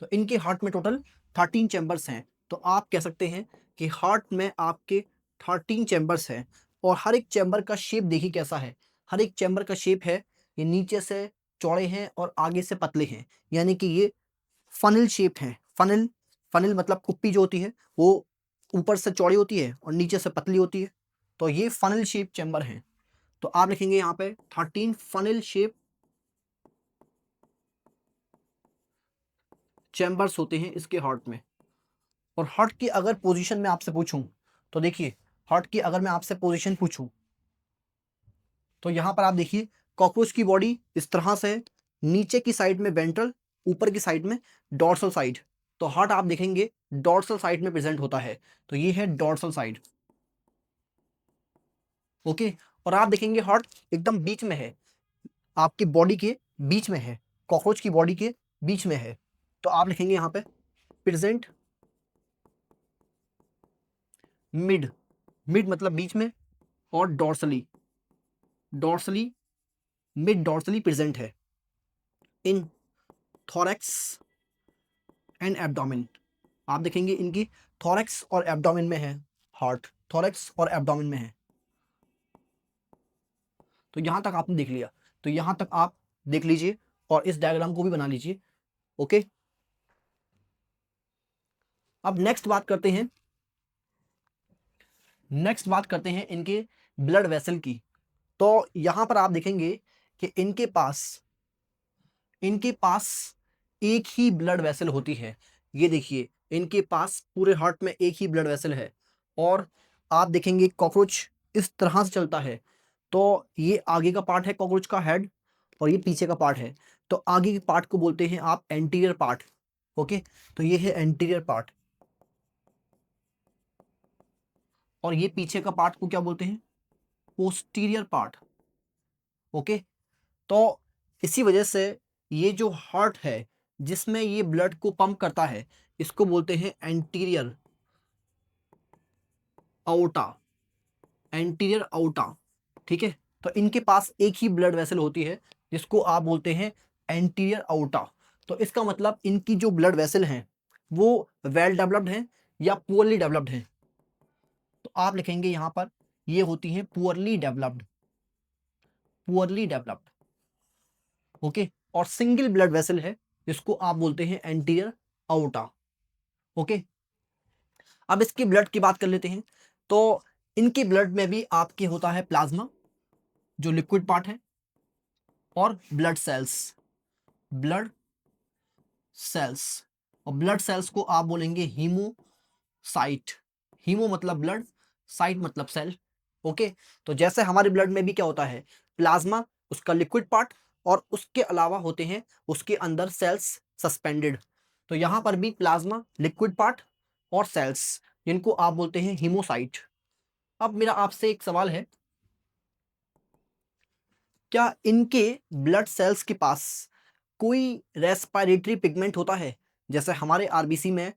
तो इनके हार्ट में टोटल 13 चैम्बर्स हैं। तो आप कह सकते हैं कि हार्ट में आपके 13 चैम्बर्स हैं और हर एक चैम्बर का शेप देखिए कैसा है। हर एक चैम्बर का शेप है, ये नीचे से चौड़े हैं और आगे से पतले हैं, यानी कि ये फनल शेप हैं। फनल, फनल मतलब कुप्पी जो होती है वो ऊपर से चौड़ी होती है और नीचे से पतली होती है, तो ये फनल शेप चैम्बर हैं। तो आप लिखेंगे यहाँ पे 13 फनल शेप चैम्बर्स होते हैं इसके हार्ट में। और हार्ट की अगर पोजीशन में आपसे पूछूं तो देखिए, हार्ट की अगर मैं आपसे पोजीशन पूछूं तो यहाँ पर आप देखिए कॉकरोच की बॉडी इस तरह से है, नीचे की साइड में वेंट्रल, ऊपर की साइड में डॉर्सल साइड। तो हार्ट आप देखेंगे डॉर्सल साइड में प्रेजेंट होता है, तो ये है डॉर्सल साइड। ओके, और आप देखेंगे हार्ट एकदम बीच में है, आपकी बॉडी के बीच में है, कॉकरोच की बॉडी के बीच में है। तो आप लिखेंगे यहाँ पे प्रेजेंट मिड, मिड मतलब बीच में, और dorsally, dorsally, mid dorsally present है इन थोरैक्स एंड एब्डोमेन। आप देखेंगे इनकी थोरैक्स और एब्डोमेन में है, हार्ट थोरैक्स और एब्डोमेन में है। तो यहां तक आपने देख लिया, तो यहां तक आप देख लीजिए और इस डायग्राम को भी बना लीजिए। ओके, अब नेक्स्ट बात करते हैं इनके ब्लड वेसल की। तो यहां पर आप देखेंगे कि इनके पास एक ही ब्लड वेसल होती है। ये देखिए इनके पास पूरे हार्ट में एक ही ब्लड वेसल है। और आप देखेंगे कॉकरोच इस तरह से चलता है, तो ये आगे का पार्ट है कॉकरोच का हेड और ये पीछे का पार्ट है। तो आगे के पार्ट को बोलते हैं आप एंटीरियर पार्ट। ओके, तो ये है एंटीरियर पार्ट और ये पीछे का पार्ट को क्या बोलते हैं, पोस्टीरियर पार्ट। ओके, तो इसी वजह से ये जो हार्ट है जिसमें ये ब्लड को पंप करता है, इसको बोलते हैं एंटीरियर आउटा, एंटीरियर आउटा। ठीक है, तो इनके पास एक ही ब्लड वेसल होती है जिसको आप बोलते हैं एंटीरियर आउटा। तो इसका मतलब इनकी जो ब्लड वेसल हैं वो वेल डेवलप्ड हैं या पुअरली डेवलप्ड हैं। तो आप लिखेंगे यहाँ पर ये होती हैं poorly developed, poorly developed. Okay, और सिंगल ब्लड वेसल है जिसको आप बोलते हैं एंटीरियर आउटा। ओके, अब इसकी ब्लड की बात कर लेते हैं। तो इनकी ब्लड में भी आपके होता है प्लाज्मा जो लिक्विड पार्ट है, और ब्लड सेल्स, ब्लड सेल्स, और ब्लड सेल्स को आप बोलेंगे हीमोसाइट। हीमो मतलब ब्लड, साइट मतलब सेल। ओके, तो जैसे हमारे ब्लड में भी क्या होता है, प्लाज्मा उसका लिक्विड पार्ट, और उसके अलावा होते हैं उसके अंदर सेल्स सस्पेंडेड। तो यहां पर भी प्लाज्मा, लिक्विड पार्ट और सेल्स, जिनको आप बोलते हैं हीमोसाइट। अब मेरा आपसे एक सवाल है, क्या इनके ब्लड सेल्स के पास कोई रेस्पिरेटरी पिगमेंट होता है? जैसे हमारे आरबीसी में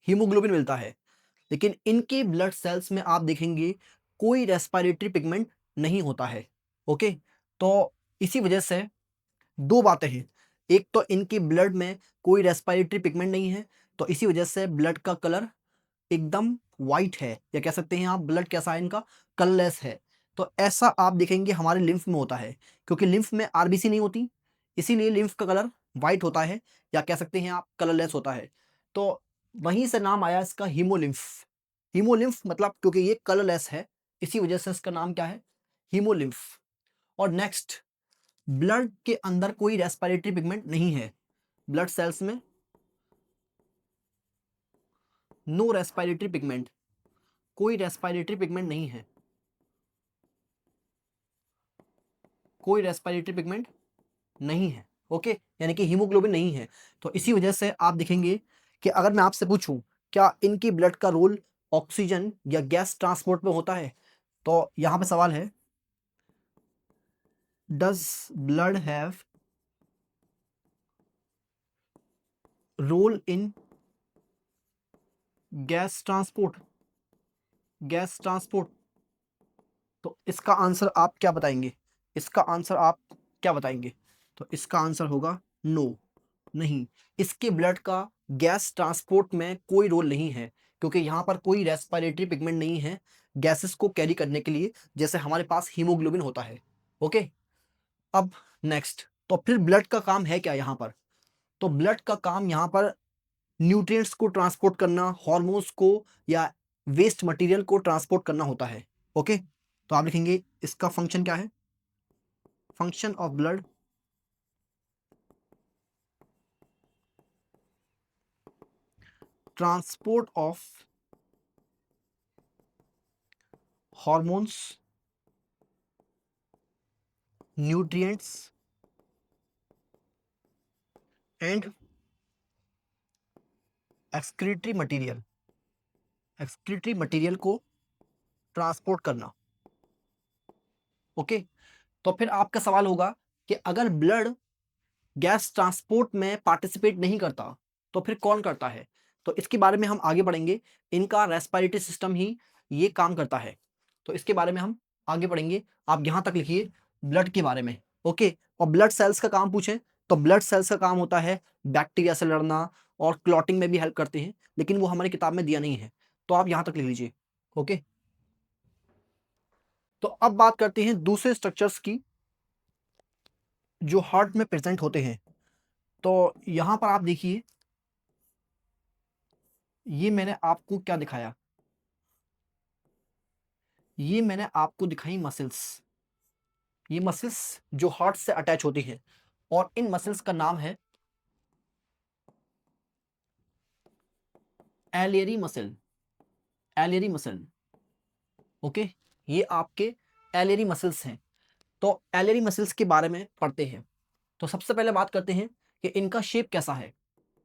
हीमोग्लोबिन मिलता है, लेकिन इनके ब्लड सेल्स में आप देखेंगे कोई रेस्पिरेटरी पिगमेंट नहीं होता है। ओके, तो इसी वजह से दो बातें हैं, एक तो इनकी ब्लड में कोई रेस्पिरेटरी पिगमेंट नहीं है, तो इसी वजह से ब्लड का कलर एकदम वाइट है, या कह सकते हैं आप ब्लड कैसा है इनका, कलरलेस है। तो ऐसा आप देखेंगे हमारे लिम्फ में होता है, क्योंकि लिम्फ में आरबीसी नहीं होती, इसीलिए लिम्फ का कलर वाइट होता है, या कह सकते हैं आप कलरलेस होता है। तो वहीं से नाम आया इसका हीमोलिम्फ। हीमोलिम्फ मतलब क्योंकि ये कलरलेस है, इसी वजह से इसका नाम क्या है, हीमोलिम्फ। और नेक्स्ट, ब्लड के अंदर कोई रेस्पिरेटरी पिगमेंट नहीं है, ब्लड सेल्स में नो रेस्पिरेटरी पिगमेंट, कोई रेस्पिरेटरी पिगमेंट नहीं है, कोई रेस्पिरेटरी पिगमेंट नहीं है। ओके, यानी कि हीमोग्लोबिन नहीं है। तो इसी वजह से आप देखेंगे कि अगर मैं आपसे पूछूं क्या इनकी ब्लड का रोल ऑक्सीजन या गैस ट्रांसपोर्ट में होता है, तो यहां पे सवाल है, does blood have role in gas transport, gas transport. तो इसका आंसर आप क्या बताएंगे, इसका आंसर आप क्या बताएंगे? तो इसका आंसर होगा नो, नहीं, इसके ब्लड का गैस ट्रांसपोर्ट में कोई रोल नहीं है, क्योंकि यहाँ पर कोई रेस्पिरेटरी पिगमेंट नहीं है गैसेस को कैरी करने के लिए, जैसे हमारे पास हीमोग्लोबिन होता है। ओके, अब नेक्स्ट, तो फिर ब्लड का काम है क्या यहाँ पर? तो ब्लड का काम यहाँ पर न्यूट्रिएंट्स को ट्रांसपोर्ट करना, हार्मोन्स को या वेस्ट मटेरियल को ट्रांसपोर्ट करना होता है। ओके, तो आप लिखेंगे इसका फंक्शन क्या है? Function of blood, transport of hormones, nutrients and excretory material, excretory material को ट्रांसपोर्ट करना। ओके, तो फिर आपका सवाल होगा कि अगर ब्लड गैस ट्रांसपोर्ट में पार्टिसिपेट नहीं करता तो फिर कौन करता है? तो इसके बारे में हम आगे बढ़ेंगे। इनका रेस्पिरेटरी सिस्टम ही ये काम करता है, तो इसके बारे में हम आगे बढ़ेंगे। आप यहाँ तक लिखिए ब्लड के बारे में। ओके, और ब्लड सेल्स का काम पूछें तो ब्लड सेल्स का काम होता है बैक्टीरिया से लड़ना और क्लॉटिंग में भी हेल्प करते हैं, लेकिन वो हमारी किताब में दिया नहीं है, तो आप यहाँ तक लिख लीजिए। ओके, तो अब बात करते हैं दूसरे स्ट्रक्चर्स की जो हार्ट में प्रेजेंट होते हैं। तो यहाँ पर आप देखिए, ये मैंने आपको क्या दिखाया? ये मैंने आपको दिखाई मसल्स। ये मसल्स जो हार्ट से अटैच होती हैं, और इन मसल्स का नाम है एलियरी मसल, एलियरी मसल। ओके, ये आपके एलियरी मसल्स हैं। तो एलियरी मसल्स के बारे में पढ़ते हैं। तो सबसे पहले बात करते हैं कि इनका शेप कैसा है।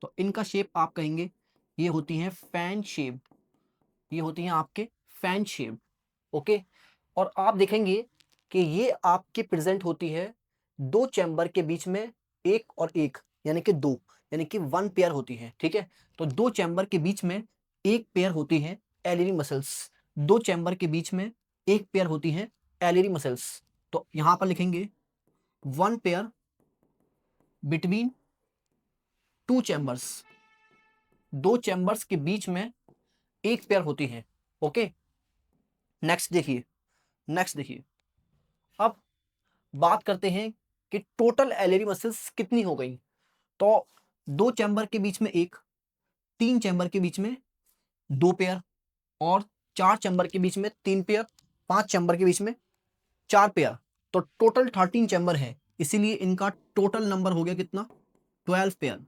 तो इनका शेप आप कहेंगे ये होती है फैन शेप, ये होती हैं आपके फैन शेप। ओके, और आप देखेंगे कि ये आपके प्रेजेंट होती है दो चैम्बर के बीच में, एक और एक, यानी कि दो, यानी कि वन पेयर होती है। ठीक है, तो दो चैम्बर के बीच में एक पेयर होती है एलियरी मसल्स, दो चैम्बर के बीच में एक पेयर होती है एलियरी मसल्स। तो यहां पर लिखेंगे one pair between two chambers, दो चैम्बर्स के बीच में एक पेयर होती है। ओके, नेक्स्ट देखिए, नेक्स्ट देखिए, अब बात करते हैं कि टोटल एलियरी मसल्स कितनी हो गई। तो दो चैम्बर के बीच में एक, तीन चैम्बर के बीच में दो पेयर, और चार चैम्बर के बीच में तीन पेयर, पांच चैम्बर के बीच में चार पेयर, तो टोटल 13 चैम्बर है, इसीलिए इनका टोटल नंबर हो गया कितना? 12 पेयर।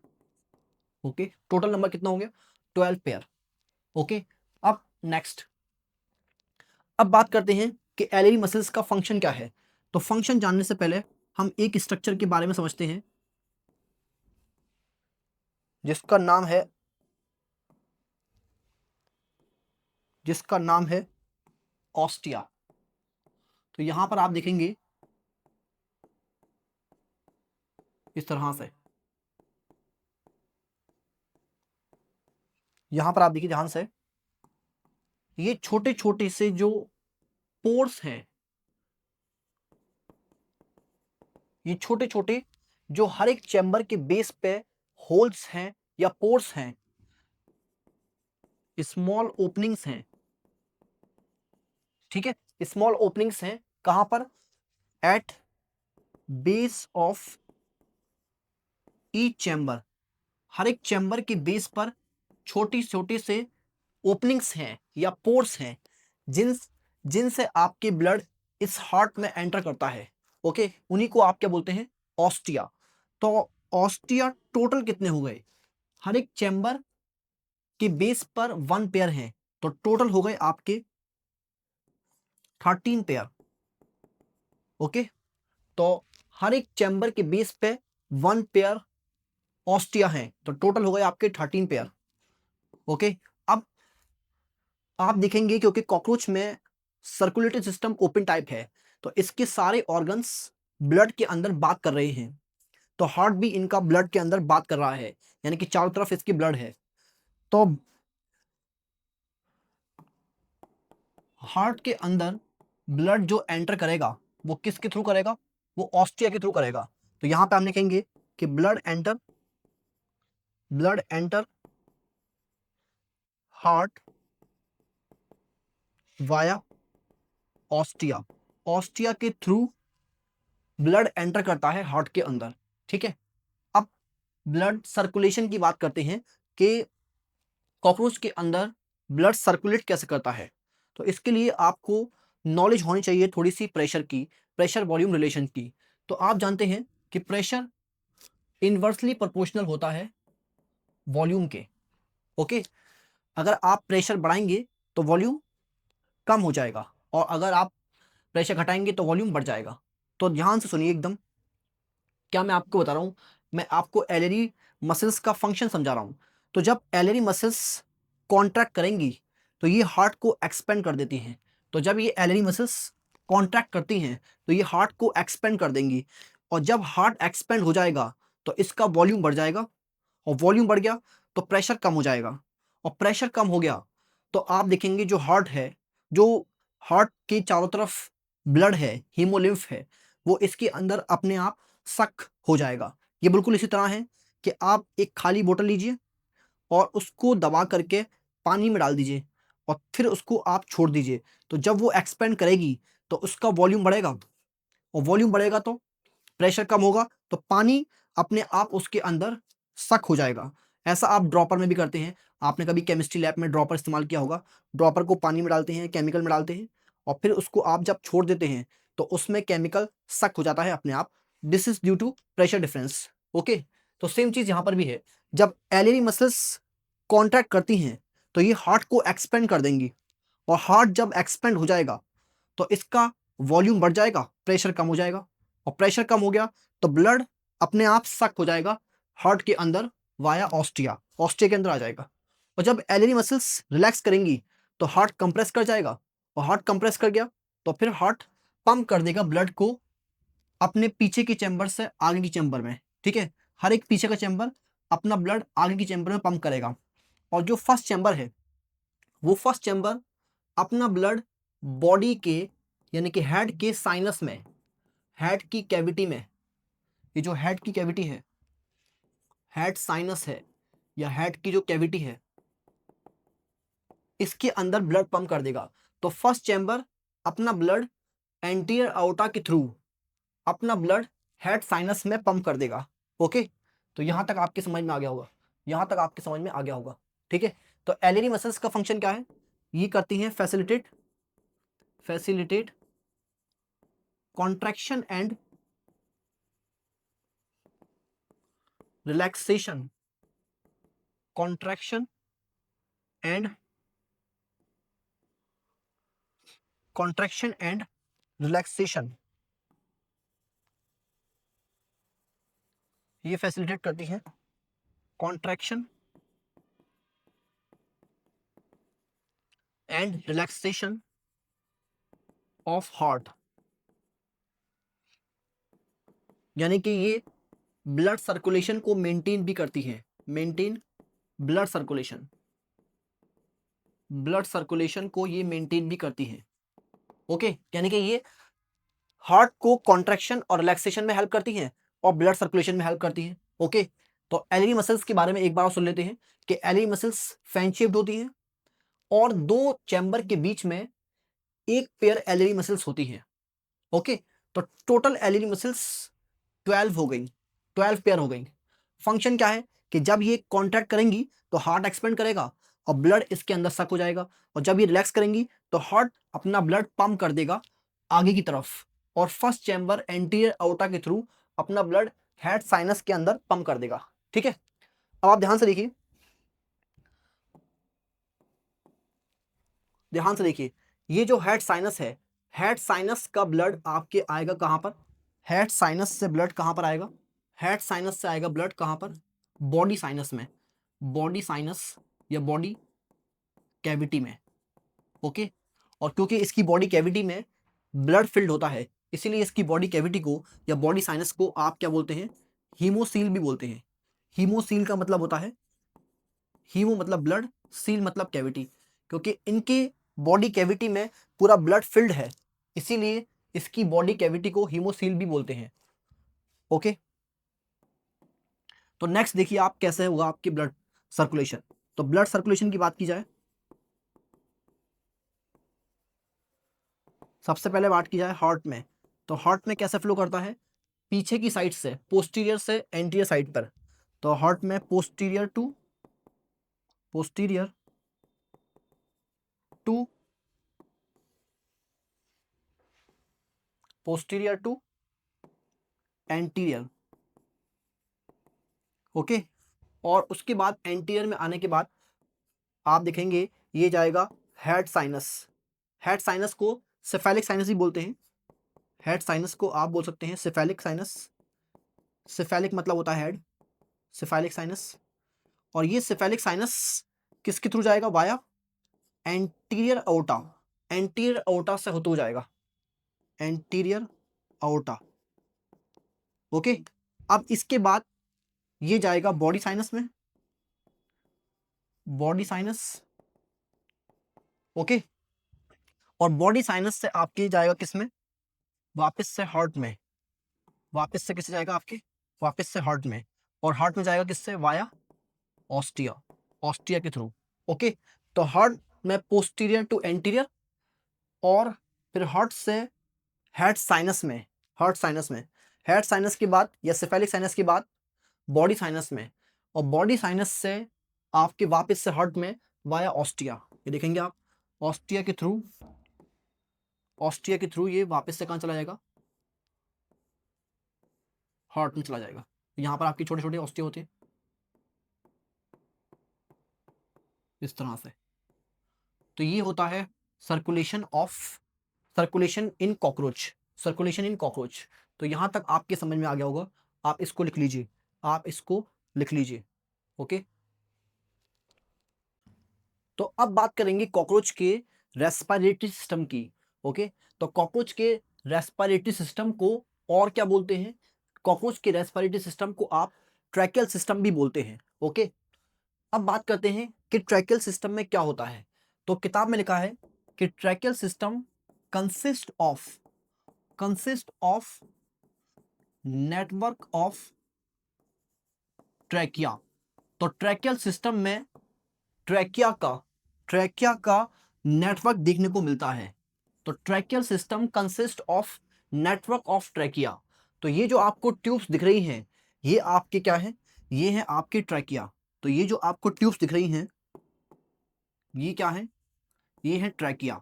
ओके, टोटल नंबर कितना हो गया? 12 पेयर। ओके, अब नेक्स्ट, अब बात करते हैं कि एलियरी मसल्स का फंक्शन क्या है। तो फंक्शन जानने से पहले हम एक स्ट्रक्चर के बारे में समझते हैं जिसका नाम है, जिसका नाम है ऑस्टिया। तो यहां पर आप देखेंगे इस तरह से, यहां पर आप देखिए ध्यान से, ये छोटे छोटे से जो पोर्स हैं, ये छोटे छोटे जो हर एक चैम्बर के बेस पे होल्स हैं या पोर्स हैं, स्मॉल ओपनिंग्स हैं। ठीक है, स्मॉल ओपनिंग्स हैं कहां पर? At base of each chamber, हर एक चैम्बर के बेस पर छोटी छोटी से ओपनिंग्स हैं या पोर्स हैं, जिन जिनसे आपके ब्लड इस हार्ट में एंटर करता है। ओके, उन्हीं को आप क्या बोलते हैं? ऑस्टिया। तो ऑस्टिया टोटल कितने हो गए? हर एक चैम्बर के बेस पर वन पेयर है, तो टोटल हो गए आपके 13 पेयर। ओके, तो हर एक चैम्बर के बेस पे वन पेयर ऑस्टिया है, तो टोटल हो गए आपके 13 पेयर। ओके, अब आप देखेंगे क्योंकि कॉकरोच में सर्कुलेटरी सिस्टम ओपन टाइप है, तो इसके सारे ऑर्गन्स ब्लड के अंदर बात कर रहे हैं। तो हार्ट भी इनका ब्लड के अंदर बात कर रहा है, यानी कि चारों तरफ इसकी ब्लड है। तो हार्ट के अंदर ब्लड जो एंटर करेगा वो किसके थ्रू करेगा? वो ऑस्टिया के थ्रू करेगा। तो यहां पे हम लिखेंगे कि blood enter, blood enter heart via ostia, ostia के थ्रू ब्लड एंटर करता है हार्ट के अंदर। ठीक है, अब ब्लड सर्कुलेशन की बात करते हैं कि कॉकरोच के अंदर ब्लड सर्कुलेट कैसे करता है। तो इसके लिए आपको नॉलेज होनी चाहिए थोड़ी सी प्रेशर की, प्रेशर वॉल्यूम रिलेशन की। तो आप जानते हैं कि प्रेशर इनवर्सली प्रोपोर्शनल होता है वॉल्यूम के। ओके, अगर आप प्रेशर बढ़ाएंगे तो वॉल्यूम कम हो जाएगा, और अगर आप प्रेशर घटाएंगे तो वॉल्यूम बढ़ जाएगा। तो ध्यान से सुनिए एकदम, क्या मैं आपको बता रहा हूँ, मैं आपको एलरी मसल्स का फंक्शन समझा रहा हूँ। तो जब एलरी मसल्स कॉन्ट्रैक्ट करेंगी तो ये हार्ट को एक्सपेंड कर देती हैं। तो जब ये एलरी मसल्स कॉन्ट्रैक्ट करती हैं तो ये हार्ट को एक्सपेंड कर देंगी, और जब हार्ट एक्सपेंड हो जाएगा तो इसका वॉल्यूम बढ़ जाएगा, और वॉल्यूम बढ़ गया तो प्रेशर कम हो जाएगा, और प्रेशर कम हो गया तो आप देखेंगे जो हार्ट है, जो हार्ट के चारों तरफ ब्लड है, हीमोलिम्फ है, वो इसके अंदर अपने आप सक हो जाएगा। ये बिल्कुल इसी तरह है कि आप एक खाली बोतल लीजिए और उसको दबा करके पानी में डाल दीजिए, और फिर उसको आप छोड़ दीजिए। तो जब वो एक्सपेंड करेगी तो उसका वॉल्यूम बढ़ेगा, और वॉल्यूम बढ़ेगा तो प्रेशर कम होगा, तो पानी अपने आप उसके अंदर सक हो जाएगा। ऐसा आप ड्रॉपर में भी करते हैं। आपने कभी केमिस्ट्री लैब में ड्रॉपर इस्तेमाल किया होगा। ड्रॉपर को पानी में डालते हैं, केमिकल में डालते हैं, और फिर उसको आप जब छोड़ देते हैं तो उसमें केमिकल सक हो जाता है अपने आप। This is due to pressure difference. Okay, तो सेम चीज यहाँ पर भी है। जब एलरी मसल्स कॉन्ट्रैक्ट करती हैं तो ये हार्ट को एक्सपेंड कर देंगी, और हार्ट जब एक्सपेंड हो जाएगा तो इसका वॉल्यूम बढ़ जाएगा, प्रेशर कम हो जाएगा, और प्रेशर कम हो गया तो ब्लड अपने आप सक हो जाएगा हार्ट के अंदर वाया ऑस्टिया, ऑस्टिया के अंदर आ जाएगा। और जब एलरी मसल्स रिलैक्स करेंगी तो हार्ट कंप्रेस कर जाएगा, और हार्ट कंप्रेस कर गया तो फिर हार्ट पंप कर देगा ब्लड को अपने पीछे की चैम्बर से आगे की चैम्बर में। ठीक है, हर एक पीछे का चैम्बर अपना ब्लड आगे की चैम्बर में पंप करेगा, और जो फर्स्ट चैम्बर है वो फर्स्ट चैम्बर अपना ब्लड बॉडी के, यानी कि हेड के साइनस में, हेड की कैविटी में, ये जो हेड की कैविटी है, हेड साइनस है, या हेड की जो कैविटी है, इसके अंदर ब्लड पंप कर देगा। तो फर्स्ट चैम्बर अपना ब्लड एंटीरियर आउटा के थ्रू अपना ब्लड हेड साइनस में पंप कर देगा। ओके, तो यहां तक आपके समझ में आ गया होगा, यहां तक आपके समझ में आ गया होगा। ठीक है, तो एलरी मसल्स का फंक्शन क्या है, ये करती हैं facilitate, facilitate contraction and relaxation, contraction and contraction and relaxation, ये फैसिलिटेट करती है contraction and relaxation of heart. यानी कि ये ब्लड सर्कुलेशन को मेंटेन भी करती है, maintain blood circulation, blood circulation को ये मेंटेन भी करती है। ओके, यानी कि ये हार्ट को कॉन्ट्रैक्शन और रिलैक्सेशन में हेल्प करती हैं और ब्लड सर्कुलेशन में हेल्प करती हैं। ओके, तो एलरी मसल्स के बारे में एक बार और सुन लेते हैं कि एलरी मसल्स फैन शेप्ड होती हैं, और दो चैम्बर के बीच में एक पेयर एलरी मसल्स होती है। ओके, तो टोटल एलरी मसल्स 12 हो गई, 12 पेयर हो गई। फंक्शन क्या है कि जब ये कॉन्ट्रैक्ट करेंगी तो हार्ट एक्सपेंड करेगा और ब्लड इसके अंदर सक हो जाएगा, और जब ये रिलैक्स करेंगी तो हार्ट अपना ब्लड पंप कर देगा आगे की तरफ, और फर्स्ट चैम्बर एंटीरियर आउटा के थ्रू अपना ब्लड हेड साइनस के अंदर पंप कर देगा। ठीक है, अब आप ध्यान से देखिए, ध्यान से देखिए, ये जो हेड साइनस है, हेड साइनस का ब्लड आपके आएगा कहां पर, हेड साइनस से ब्लड कहां पर आएगा, हेड साइनस से आएगा ब्लड कहां पर, बॉडी साइनस में, बॉडी साइनस या बॉडी कैविटी में। ओके, और क्योंकि इसकी बॉडी कैविटी में ब्लड फिल्ड होता है, इसीलिए इसकी बॉडी कैविटी को या बॉडी साइनस को आप क्या बोलते हैं, हीमोसील भी बोलते हैं। हीमोसील का मतलब होता है, हीमो मतलब ब्लड, सील मतलब कैविटी, क्योंकि इनके बॉडी कैविटी में पूरा ब्लड फिल्ड है, इसीलिए इसकी बॉडी कैविटी को हीमोसील भी बोलते हैं। ओके, तो नेक्स्ट देखिए आप कैसे होगा आपकी ब्लड सर्कुलेशन। तो ब्लड सर्कुलेशन की बात की जाए सबसे पहले बात की जाए हार्ट में, तो हार्ट में कैसे फ्लो करता है, पीछे की साइड से, पोस्टीरियर से एंटीरियर साइड पर। तो हार्ट में पोस्टीरियर टू एंटीरियर, ओके। और उसके बाद एंटीरियर में आने के बाद आप देखेंगे ये जाएगा हेड साइनस। हेड साइनस को सेफेलिक साइनस भी बोलते हैं, हेड साइनस को आप बोल सकते हैं सेफेलिक साइनस। सेफेलिक मतलब होता है हेड, सेफेलिक साइनस। और ये सेफेलिक साइनस किसके थ्रू जाएगा, वाया एंटीरियर अओर्टा, एंटीरियर अओर्टा से होते हुए जाएगा, एंटीरियर अओर्टा, ओके। अब इसके बाद ये जाएगा बॉडी साइनस में, बॉडी साइनस, ओके। और बॉडी साइनस से आपके जाएगा किसमें, वापस से हार्ट में, वापस से किससे जाएगा आपके, वापस से हार्ट में। और हार्ट में जाएगा किससे, वाया ऑस्टिया, ऑस्टिया के थ्रू, ओके। तो हार्ट में पोस्टीरियर टू एंटीरियर, और फिर हार्ट से हेड साइनस में, हार्ट साइनस में, हेड साइनस के बाद या सेफेलिक साइनस के बाद बॉडी साइनस में, और बॉडी साइनस से आपके वापस से हार्ट में वाया ऑस्टिया। ये देखेंगे आप, ऑस्टिया के थ्रू, ऑस्टिया के थ्रू ये वापस से कहाँ चला जाएगा, हार्ट में चला जाएगा। यहाँ पर आपकी छोटे छोटे ऑस्टिया होते हैं इस तरह से। तो ये होता है circulation of, circulation in cockroach, circulation in cockroach. तो यहाँ तक आपके समझ में आ गया होगा, आप इसको लिख लीजिए, आप इसको लिख लीजिए, ओके। तो अब बात करेंगे कॉकरोच के रेस्पिरेटरी सिस्टम की, ओके। तो कॉकरोच के रेस्पिरेटरी सिस्टम को और क्या बोलते हैं, कॉकरोच के रेस्पिरेटरी सिस्टम को आप ट्रैकियल सिस्टम भी बोलते हैं, ओके। अब बात करते हैं कि ट्रैकियल सिस्टम में क्या होता है। तो किताब में लिखा है कि tracheal system consist of network of trachea. तो ट्रैकियल सिस्टम में ट्रैकिया का नेटवर्क देखने को मिलता है। तो tracheal system consist of network of trachea. तो ये जो आपको ट्यूब्स दिख रही हैं, ये आपके क्या है, ये है आपके ट्रैकिया। तो ये जो आपको ट्यूब्स दिख रही हैं, ये क्या है, ये है ट्रैकिया,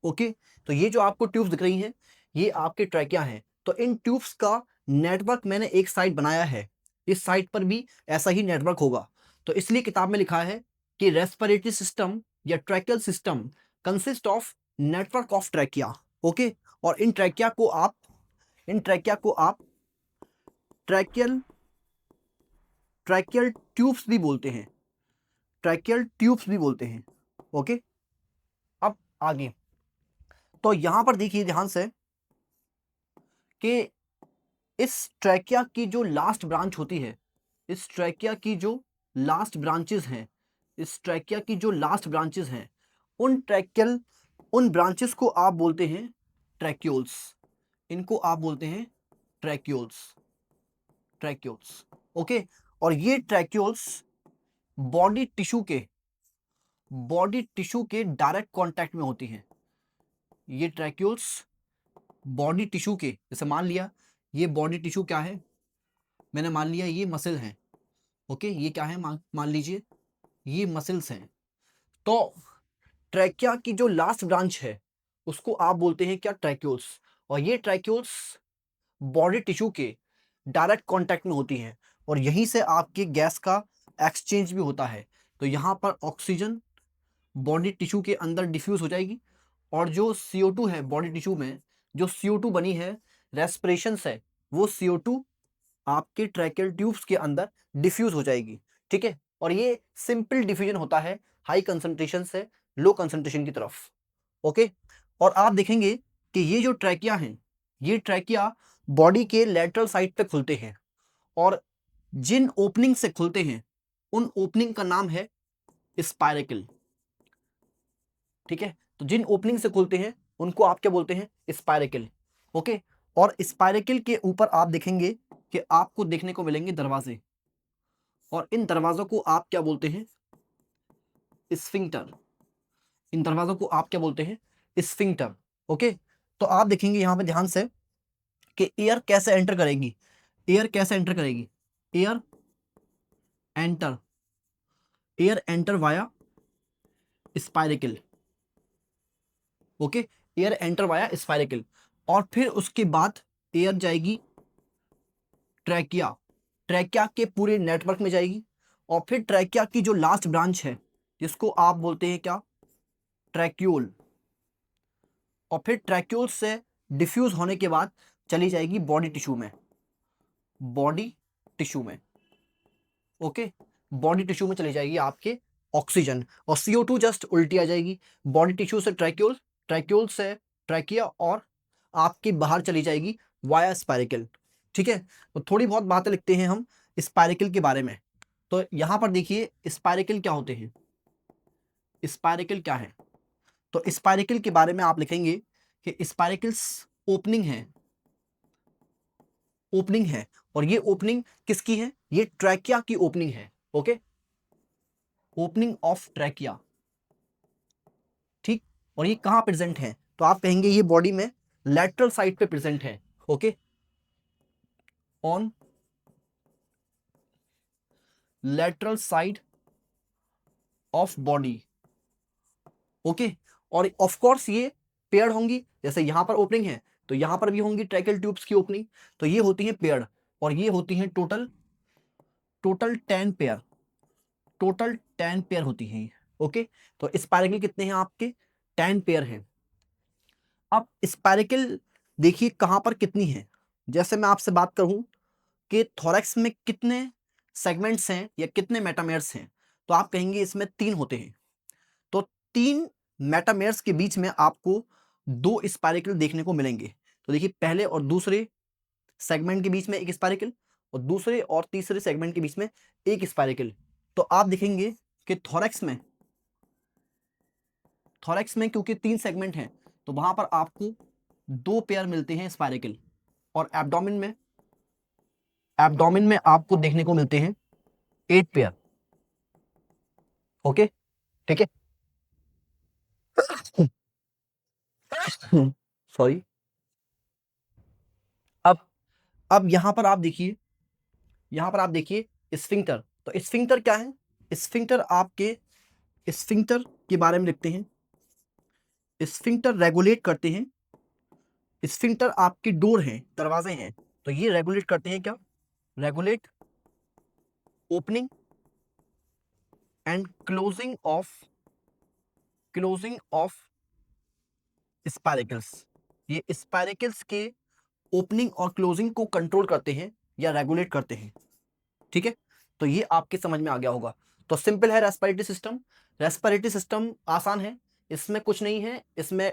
ओके। तो ये जो आपको ट्यूब्स दिख रही हैं, ये आपके ट्रैकिया हैं। तो इन ट्यूब्स का नेटवर्क मैंने एक साइड बनाया है, इस साइड पर भी ऐसा ही नेटवर्क होगा। तो इसलिए किताब में लिखा है कि रेस्पिरेटरी सिस्टम या tracheal system consist of network of trachea, okay. और इन ट्रैकिया को आप ट्रैकियल ट्रैकियल ट्यूब्स भी बोलते हैं, ट्रैकियल ट्यूब्स भी बोलते हैं, ओके। अब आगे, तो यहां पर देखिए ध्यान से कि इस ट्रैकिया की जो लास्ट ब्रांच होती है, इस ट्रैकिया की जो लास्ट ब्रांचेस हैं, इस ट्रैकिया की जो लास्ट ब्रांचेस हैं, उन ब्रांचेस को आप बोलते हैं ट्रैक्यूल्स। इनको आप बोलते हैं ट्रैक्यूल्स, ट्रैक्यूल्स, ओके। और ये ट्रैक्यूल्स बॉडी टिश्यू के डायरेक्ट कांटेक्ट में होती हैं। ये ट्रैक्यूल्स बॉडी टिश्यू के, जैसे मान लिया ये बॉडी टिश्यू क्या है, मैंने मान लिया ये मसल है, ओके। ये क्या है, मान लीजिए ये मसल्स हैं। तो ट्रैकिया की जो लास्ट ब्रांच है उसको आप बोलते हैं क्या, ट्रैक्यूल्स। और ये ट्रैक्यूल्स बॉडी टिश्यू के डायरेक्ट कांटेक्ट में होती हैं, और यहीं से आपके गैस का एक्सचेंज भी होता है। तो यहाँ पर ऑक्सीजन बॉडी टिश्यू के अंदर डिफ्यूज हो जाएगी, और जो CO2 है बॉडी टिश्यू में, जो CO2 बनी है रेस्पिरेशन से, वो CO2 आपके ट्रैकियल ट्यूब्स के अंदर डिफ्यूज हो जाएगी, ठीक है। और ये सिंपल डिफ्यूजन होता है हाई कंसंट्रेशन से लो कंसंट्रेशन की तरफ, ओके। और आप देखेंगे कि ये जो ट्रैकिया हैं, ये ट्रैकिया बॉडी के लेटरल साइड पे खुलते हैं, और जिन ओपनिंग से खुलते हैं उन ओपनिंग का नाम है स्पाइरेकल, ठीक है। तो जिन ओपनिंग से खुलते हैं उनको आप क्या बोलते हैं, स्पाइरेकल, ओके। और स्पाइरेकल के ऊपर आप देखेंगे कि आपको देखने को मिलेंगे दरवाजे, और इन दरवाजों को आप क्या बोलते हैं, स्फिंक्टर। इन दरवाजों को आप क्या बोलते हैं, स्फिंक्टर। ओके, तो आप देखेंगे यहाँ पे ध्यान से कि एयर कैसे एंटर करेगी, एयर कैसे एंटर करेगी, air enter, air enter via spiracle. Okay, air enter via spiracle, और फिर उसके बाद एयर जाएगी ट्रैकिया, ट्रैकिया के पूरे नेटवर्क में जाएगी, और फिर ट्रैकिया की जो लास्ट ब्रांच है जिसको आप बोलते हैं क्या, ट्रैक्यूल, और फिर ट्रैक्यूल से डिफ्यूज होने के बाद चली जाएगी बॉडी टिश्यू में, बॉडी टिश्यू में। ओके, बॉडी टिश्यू में चली जाएगी आपके ऑक्सीजन, और CO2 जस्ट उल्टी आ जाएगी, बॉडी टिश्यू से ट्रैक्यूल, ट्रैक्यूल से ट्रैकिया, और आपकी बाहर चली जाएगी वाया स्पाइरिकल। ठीक है, तो थोड़ी बहुत बातें लिखते हैं हम स्पाइरिकल के बारे में। तो यहां पर देखिए स्पाइरिकल क्या होते हैं, स्पाइरिकल क्या है, तो स्पाइरिकल के बारे में आप लिखेंगे कि स्पाइरिकल्स ओपनिंग है, ओपनिंग है, और ये ओपनिंग किसकी है, ये ट्रैकिया की ओपनिंग है। ओके, ओपनिंग ऑफ ट्रैकिया, ठीक, और ये कहां प्रेजेंट है, तो आप कहेंगे ये बॉडी में लैटरल साइड पे प्रेजेंट है। Okay, on lateral side of body. Okay, और ऑफ कोर्स ये पेयर्ड होंगी, जैसे यहां पर ओपनिंग है तो यहां पर भी होंगी ट्रैकियल ट्यूब्स की ओपनिंग, तो ये होती है पेयर्ड, और ये होती है total, total 10 pair, total 10 pair होती हैं। ओके, तो स्पाइरिकल कितने हैं आपके, 10 पेयर हैं। अब स्पाइरिकल देखिए कहां पर कितनी है, जैसे मैं आपसे बात करूं कि थोरैक्स में कितने सेगमेंट्स हैं या कितने मेटामेर्स हैं, तो आप कहेंगे इसमें 3 होते हैं। तो 3 मेटामेर्स के बीच में आपको 2 स्पाइरिकल देखने को मिलेंगे। तो देखिए पहले और दूसरे सेगमेंट के बीच में एक स्पाइरिकल, और दूसरे और तीसरे सेगमेंट के बीच में एक स्पाइरिकल। तो आप देखेंगे कि थोरैक्स में, थोरैक्स में क्योंकि 3 सेगमेंट हैं तो वहां पर आपको 2 पेयर मिलते हैं स्पाइरिकल, और एब्डोमेन में, एब्डोमेन में आपको देखने को मिलते हैं 8 पेयर। ओके, ठीक है, सॉरी। अब यहां पर आप देखिए, यहां पर आप देखिए स्फिंक्टर, तो स्फिंक्टर क्या है, स्फिंक्टर आपके, स्फिंक्टर के बारे में लिखते हैं, स्फिंक्टर रेगुलेट करते हैं, स्फिंक्टर आपकी डोर हैं, दरवाजे हैं, तो ये रेगुलेट करते हैं क्या, regulate opening and closing of, closing of spiracles, ये स्पाइरिकल्स के ओपनिंग और क्लोजिंग को कंट्रोल करते हैं या रेगुलेट करते हैं। ठीक है, तो ये आपके समझ में आ गया होगा। तो सिंपल है रेस्पिरेटरी सिस्टम, रेस्पिरेटरी सिस्टम आसान है, इसमें कुछ नहीं है, इसमें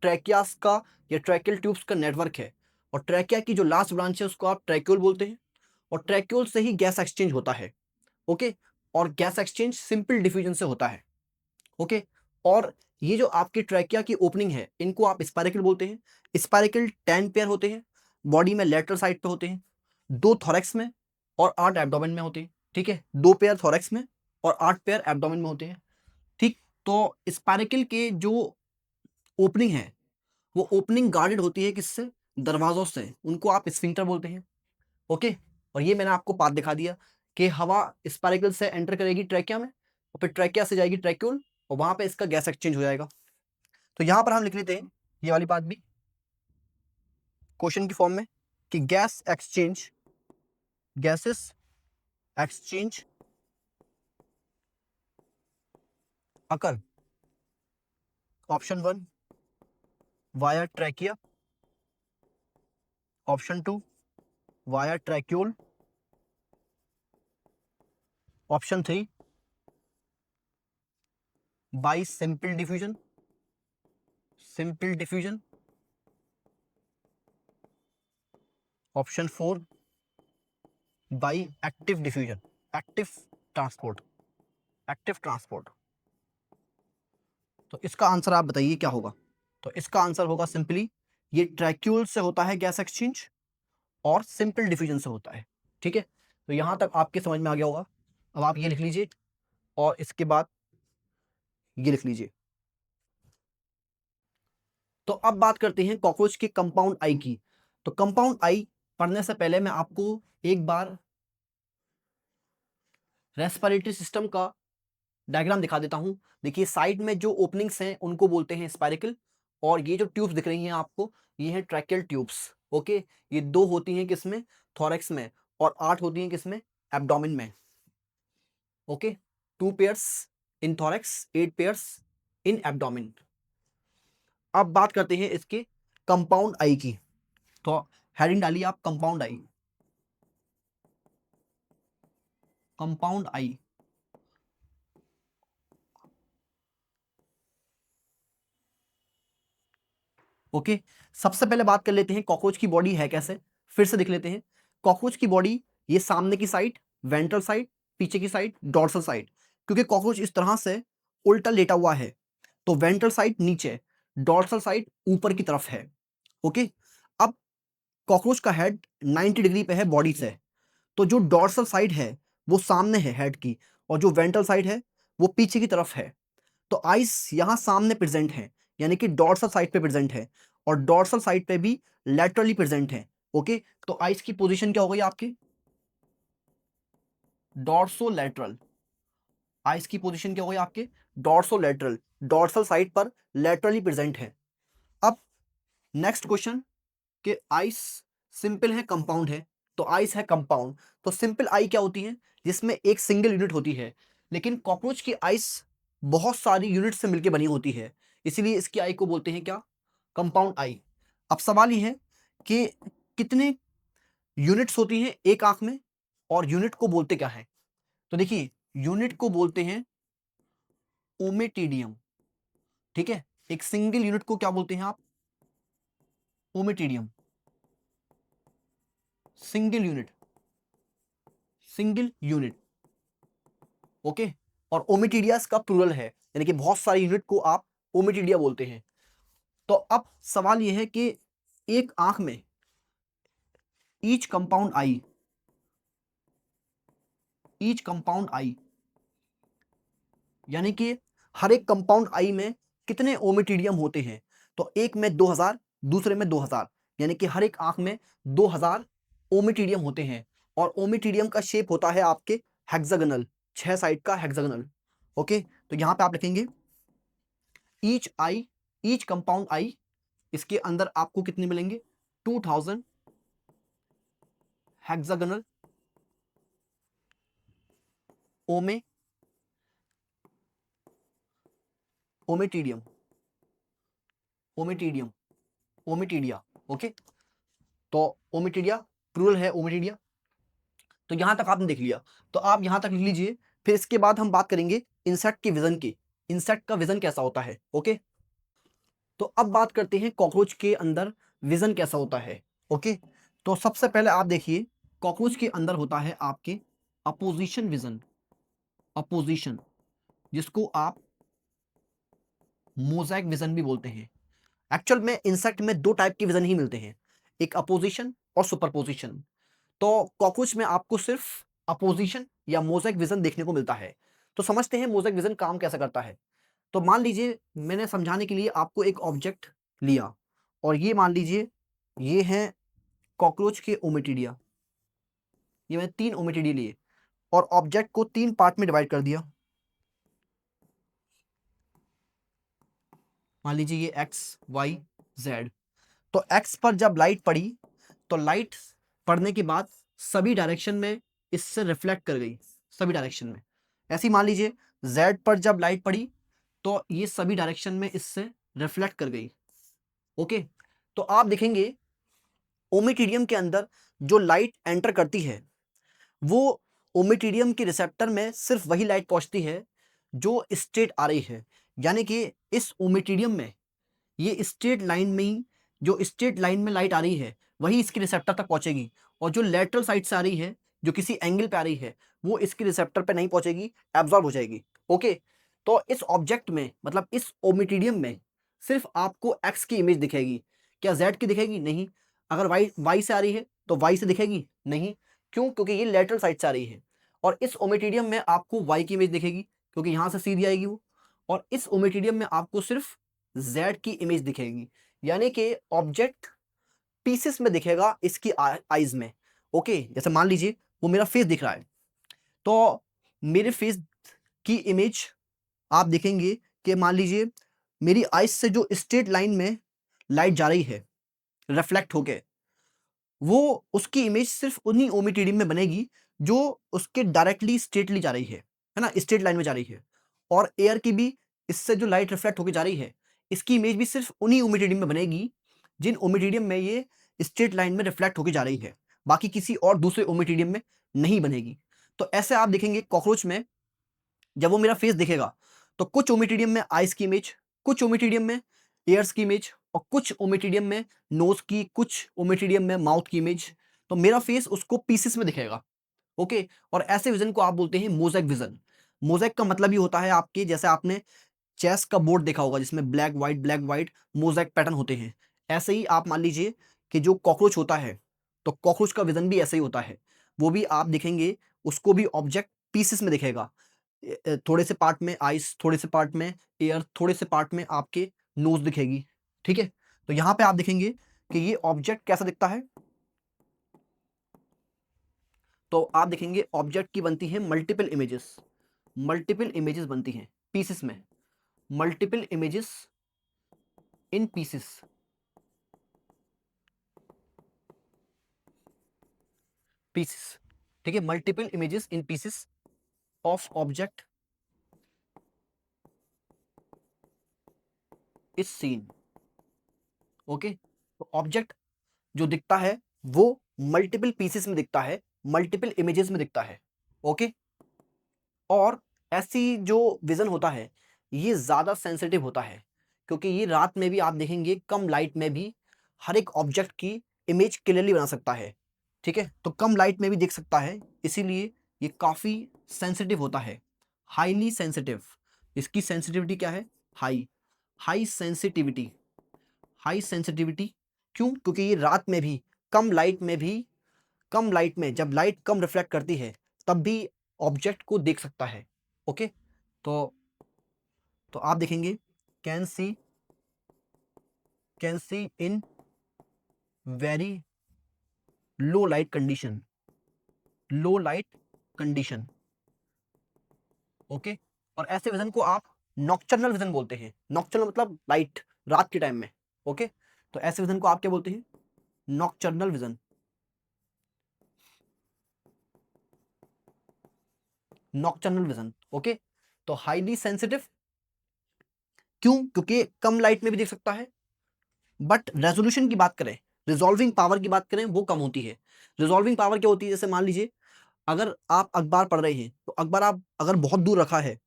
ट्रैकियास का या ट्रैकियल ट्यूब्स का नेटवर्क है, और ट्रैकिया की जो लास्ट ब्रांच है उसको आप ट्रैक्यूल बोलते हैं, और ट्रैक्यूल से ही गैस एक्सचेंज होता है। ओके, और गैस एक्सचेंज सिंपल डिफ्यूजन से होता है। ओके, और ये जो आपकी ट्रैकिया की ओपनिंग है इनको आप स्पाइरिकल बोलते हैं। स्पाइरिकल 10 पेयर होते हैं, बॉडी में लेटरल साइड पे होते हैं, 2 थोरैक्स में और 8 एब्डोमेन में होते हैं। ठीक है, 2 पेयर थोरैक्स में और 8 पेयर एब्डोमेन में होते हैं। ठीक, तो स्पाइरिकल के जो ओपनिंग है वो ओपनिंग गार्डेड होती है किससे, दरवाजों से, उनको आप स्फिंक्टर बोलते हैं। ओके, और ये मैंने आपको पाथ दिखा दिया कि हवा स्पाइरिकल से एंटर करेगी ट्रैकिया में, और फिर ट्रैकिया से जाएगी ट्रैक्यूल, और वहां पे इसका गैस एक्सचेंज हो जाएगा। तो यहां पर हम लिख लेते हैं ये वाली बात भी क्वेश्चन की फॉर्म में कि gas exchange, gases exchange occur, option 1 via trachea, option 2 via tracheal, option 3 by simple diffusion, simple diffusion, option 4 by active diffusion, active transport, active transport. तो इसका आंसर आप बताइए क्या होगा, तो इसका आंसर होगा सिंपली ये ट्रैक्यूल से होता है गैस एक्सचेंज और सिंपल डिफ्यूजन से होता है। ठीक है, तो यहां तक आपके समझ में आ गया होगा। अब आप ये लिख लीजिए और इसके बाद ये लिख लीजिए, तो अब बात करते हैं कॉकरोच के कंपाउंड आई की। तो कंपाउंड आई पढ़ने से पहले मैं आपको एक बार रेस्पिरेटरी सिस्टम का डायग्राम दिखा देता हूं। देखिए साइड में जो ओपनिंग्स हैं उनको बोलते हैं स्पाइरिकल, और ये जो ट्यूब्स दिख रही हैं आपको, ये हैं ट्रैकियल ट्यूब्स। ओके, ये 2 होती हैं किसमें? थोरैक्स में, और 8 होती हैं किसमें? एब्डोमेन में। Okay, 2 pairs in thorax, 8 pairs in abdomen. अब बात करते हैं इसके कंपाउंड आई की। तो हेडिंग डालिए आप, कंपाउंड आई। कंपाउंड आई, ओके। सबसे पहले बात कर लेते हैं कॉकरोच की बॉडी है कैसे, फिर से देख लेते हैं। कॉकरोच की बॉडी, ये सामने की साइड वेंट्रल साइड, पीछे की साइड डॉर्सल साइड। क्योंकि कॉकरोच इस तरह से उल्टा लेटा हुआ है, तो वेंट्रल साइड नीचे, डॉर्सल साइड ऊपर की तरफ है। ओके, अब कॉकरोच का हेड 90 डिग्री पे है बॉडी से, तो जो डॉर्सल साइड है वो सामने है हेड की, और जो वेंट्रल साइड है वो पीछे की तरफ है। तो आइस यहाँ सामने प्रेजेंट है, यानी कि डॉर्सल साइड पे प्रेजेंट है, और डॉर्सल साइड पे भी लैटरली प्रेजेंट है। ओके, तो आइस की पोजीशन क्या हो गई आपकी? डॉर्सोलैटरल। आइस की पोजीशन क्या हो गई आपके? डॉर्सोलैटरल, डॉर्सल साइड पर लैटरली प्रेजेंट है। अब नेक्स्ट क्वेश्चन, कि आइस सिंपल है कंपाउंड है? तो आइस है कंपाउंड, तो सिंपल आई क्या होती है? जिसमें एक सिंगल यूनिट होती है, लेकिन कॉकरोच की आइस बहुत सारी यूनिट से मिलकर बनी होती है, इसीलिए इसकी आई को बोलते हैं क्या? कंपाउंड आई। अब सवाल ये है कि कितने यूनिट्स होती हैं एक आंख में, और यूनिट को बोलते क्या है? तो देखिए, यूनिट को बोलते हैं ओमेटिडियम। ठीक है, एक सिंगल यूनिट को क्या बोलते हैं आप? Ommatidium. Single unit, single unit. Okay, और ओमेटिडियास का प्लूरल है, यानी कि बहुत सारी यूनिट को आप ओमेटिडिया बोलते हैं। तो अब सवाल यह है कि एक आंख में ईच कंपाउंड आई, ईच कंपाउंड आई, यानी कि हर एक कंपाउंड आई में कितने ओमेटिडियम होते हैं? तो एक में 2000, दूसरे में 2000, यानी कि हर एक आंख में 2000 ओमेटिडियम होते हैं। और ओमेटिडियम का शेप होता है आपके हेक्सागोनल, 6 साइड का हेक्सागोनल। ओके, तो यहां पे आप लिखेंगे ईच आई, ईच कंपाउंड आई, इसके अंदर आपको कितने मिलेंगे? 2000 हेक्सागोनल ओमे ओमेटिडियम, ओमेटिडियम, ओमेटिडिया। ओके, तो ओमेटिडिया प्लूरल है ओमेटिडिया। तो यहां तक आपने देख लिया, तो आप यहां तक लिख लीजिए। फिर इसके बाद हम बात करेंगे इंसेक्ट के विजन की, इंसेक्ट का विजन कैसा होता है। ओके, तो अब बात करते हैं कॉकरोच के अंदर विजन कैसा होता है। ओके, तो सबसे पहले आप देखिए, कॉकरोच के अंदर होता है आपके अपोजिशन विजन, अपोजिशन, जिसको आप मोज़ेक विजन भी बोलते हैं। एक्चुअल में इंसेक्ट में 2 टाइप के विजन ही मिलते हैं, एक अपोजिशन और सुपरपोजिशन। तो कॉकरोच में आपको सिर्फ अपोजिशन या मोज़ेक विजन देखने को मिलता है। तो समझते हैं मोज़ेक विजन काम कैसा करता है। तो मान लीजिए मैंने समझाने के लिए आपको एक ऑब्जेक्ट लिया, और ये मान लीजिए ये है कॉकरोच के ओमेटिडिया। ये मैंने 3 ओमेटिडिया लिए, और ऑब्जेक्ट को 3 पार्ट में डिवाइड कर दिया। मान लीजिए ये एक्स, वाई, जेड। तो एक्स पर जब लाइट पड़ी, तो लाइट पड़ने के बाद सभी डायरेक्शन में इससे रिफ्लेक्ट कर गई, सभी डायरेक्शन में। ऐसे ही मान लीजिए जेड पर जब लाइट पड़ी, तो ये सभी डायरेक्शन में इससे रिफ्लेक्ट कर गई। ओके, तो आप देखेंगे ओमेटिडियम के अंदर जो लाइट एंटर करती है, वो ओमेटिडियम के रिसेप्टर में सिर्फ वही लाइट पहुंचती है जो स्ट्रेट आ रही है। यानी कि इस ओमेटिडियम में ये स्ट्रेट लाइन में ही, जो स्ट्रेट लाइन में लाइट आ रही है वही इसके रिसेप्टर तक पहुंचेगी, और जो लेटरल साइड से आ रही है, जो किसी एंगल पे आ रही है, वो इसके रिसेप्टर पे नहीं पहुंचेगी, एब्जॉर्ब हो जाएगी। ओके, तो इस ऑब्जेक्ट में, मतलब इस ओमेटिडियम में, सिर्फ आपको एक्स की इमेज दिखेगी। क्या जेड की दिखेगी? नहीं। अगर वाई वाई से आ रही है तो वाई से दिखेगी? नहीं। क्यों? क्योंकि ये लेटरल साइड से आ रही है। और इस ओमेटिडियम में आपको वाई की इमेज दिखेगी, क्योंकि यहां से सीधी आएगी वो। और इस ओमेटिडियम में आपको सिर्फ जेड की इमेज दिखेगी, यानी कि ऑब्जेक्ट पीसेस में दिखेगा इसकी आईज में। ओके, जैसे मान लीजिए वो मेरा फेस दिख रहा है, तो मेरे फेस की इमेज आप देखेंगे कि मान लीजिए मेरी आईज से जो स्ट्रेट लाइन में लाइट जा रही है रिफ्लेक्ट होके, वो उसकी इमेज सिर्फ उन्हीं ओमिटिडियम में बनेगी जो उसके डायरेक्टली स्ट्रेटली जा रही है ना, स्ट्रेट लाइन में जा रही है। और एयर की भी इससे जो लाइट रिफ्लेक्ट होकर जा रही है, इसकी इमेज भी सिर्फ उन्हीं ओमिटिडियम में बनेगी जिन ओमिटिडियम में ये स्ट्रेट लाइन में रिफ्लेक्ट होकर जा रही है, बाकी किसी और दूसरे ओमिटिडियम में नहीं बनेगी। तो ऐसे आप देखेंगे कॉकरोच में जब वो मेरा फेस दिखेगा तो कुछ ओमिटिडियम में आइस की इमेज, कुछ ओमिटिडियम में एयर्स की इमेज, और कुछ ओमिटिडियम में नोज की, कुछ ओमिटिडियम में माउथ की इमेज। तो मेरा फेस उसको पीसेस में दिखेगा। ओके, और ऐसे विजन को आप बोलते हैं मोज़ेक विजन। मोज़ेक का मतलब ही होता है आपके, जैसे आपने चेस का बोर्ड देखा होगा जिसमें ब्लैक व्हाइट मोज़ेक पैटर्न होते हैं, ऐसे ही आप मान लीजिए कि जो कॉकरोच होता है, तो कॉकरोच का विजन भी ऐसे ही होता है। वो भी आप देखेंगे, उसको भी ऑब्जेक्ट पीसेस में दिखेगा। थोड़े से पार्ट में आइस, थोड़े से पार्ट में एयर, थोड़े से पार्ट में आपके नोज दिखेगी। ठीक है, तो यहां पे आप देखेंगे कि ये ऑब्जेक्ट कैसा दिखता है। तो आप देखेंगे ऑब्जेक्ट की बनती है मल्टीपल इमेजेस, मल्टीपल इमेजेस बनती हैं पीसेस में, multiple images in pieces, pieces. ठीक है, multiple images in pieces of object is seen. Okay, तो ऑब्जेक्ट जो दिखता है वो मल्टीपल पीसेस में दिखता है, मल्टीपल इमेजेस में दिखता है। ओके, और ऐसी जो विजन होता है ये ज़्यादा सेंसिटिव होता है, क्योंकि ये रात में भी आप देखेंगे कम लाइट में भी हर एक ऑब्जेक्ट की इमेज क्लियरली बना सकता है। ठीक है, तो कम लाइट में भी दिख सकता है, इसीलिए ये काफ़ी सेंसिटिव होता है, हाईली सेंसिटिव। इसकी सेंसिटिविटी क्या है? High, high sensitivity, high sensitivity. क्यों? क्योंकि ये रात में भी कम लाइट में भी, कम लाइट में जब लाइट कम रिफ्लेक्ट करती है तब भी ऑब्जेक्ट को देख सकता है। ओके, तो आप देखेंगे can see, can see in very low light condition, low light condition. Okay, और ऐसे विजन को आप नॉक्टर्नल विजन बोलते हैं। नॉक्टर्नल मतलब लाइट, रात के टाइम में। ओके, तो ऐसे विजन को आप क्या बोलते हैं? Nocturnal vision, nocturnal vision. Okay, तो हाईली सेंसिटिव, क्यों? क्योंकि कम लाइट में भी देख सकता है, बट रेजोल्यूशन की बात करें, रिजॉल्विंग पावर की बात करें, वो कम होती है। रिजॉल्विंग पावर क्या होती है? जैसे मान लीजिए अगर आप अखबार पढ़ रहे हैं, तो अखबार आप अगर बहुत दूर रखा है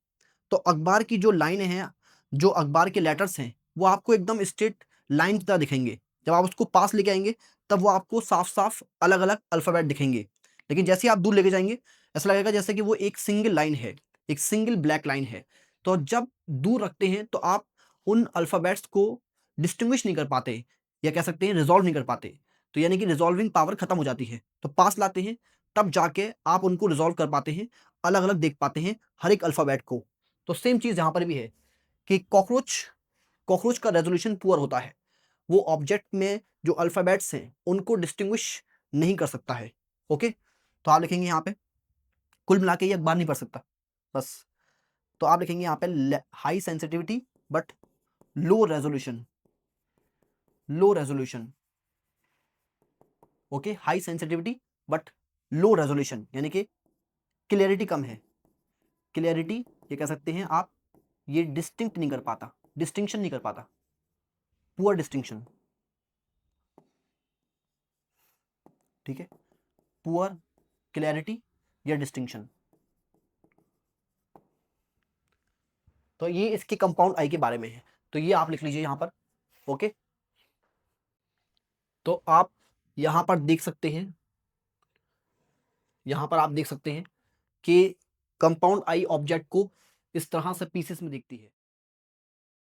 तो अखबार की जो लाइनें हैं, जो अखबार के लेटर्स हैं, वो आपको एकदम स्ट्रेट लाइन की तरह दिखेंगे। जब आप उसको पास लेके आएंगे तब वो आपको साफ साफ अलग अलग अल्फ़ाबेट दिखेंगे। लेकिन जैसे ही आप दूर लेके जाएंगे ऐसा लगेगा जैसे कि वो एक सिंगल लाइन है, एक सिंगल ब्लैक लाइन है। तो जब दूर रखते हैं तो आप उन अल्फ़ाबेट्स को डिस्टिंग्विश नहीं कर पाते, या कह सकते हैं रिजॉल्व नहीं कर पाते। तो यानी कि रिजॉल्विंग पावर खत्म हो जाती है। तो पास लाते हैं तब जाके आप उनको रिजॉल्व कर पाते हैं, अलग अलग देख पाते हैं हर एक अल्फ़ाबेट को। तो सेम चीज़ यहाँ पर भी है कि कॉकरोच, कॉकरोच का रेजोल्यूशन पुअर होता है। वो ऑब्जेक्ट में जो अल्फ़ाबेट्स हैं उनको डिस्टिंग्विश नहीं कर सकता है। ओके, तो आप लिखेंगे यहाँ पे, कुल मिला के ये अखबार नहीं पढ़ सकता बस। तो आप लिखेंगे यहाँ पे high sensitivity but low resolution, low resolution. Okay, high sensitivity but low resolution, यानी कि क्लियरिटी कम है। क्लियरिटी ये कह सकते हैं आप, ये डिस्टिंक्ट नहीं कर पाता, डिस्टिंक्शन नहीं कर पाता, पुअर डिस्टिंक्शन। ठीक है, पुअर क्लैरिटी या डिस्टिंक्शन। तो ये इसके कंपाउंड आई के बारे में है, तो ये आप लिख लीजिए यहाँ पर। ओके, तो आप यहाँ पर देख सकते हैं, यहाँ पर आप देख सकते हैं कि कंपाउंड आई ऑब्जेक्ट को इस तरह से पीसेस में दिखती है।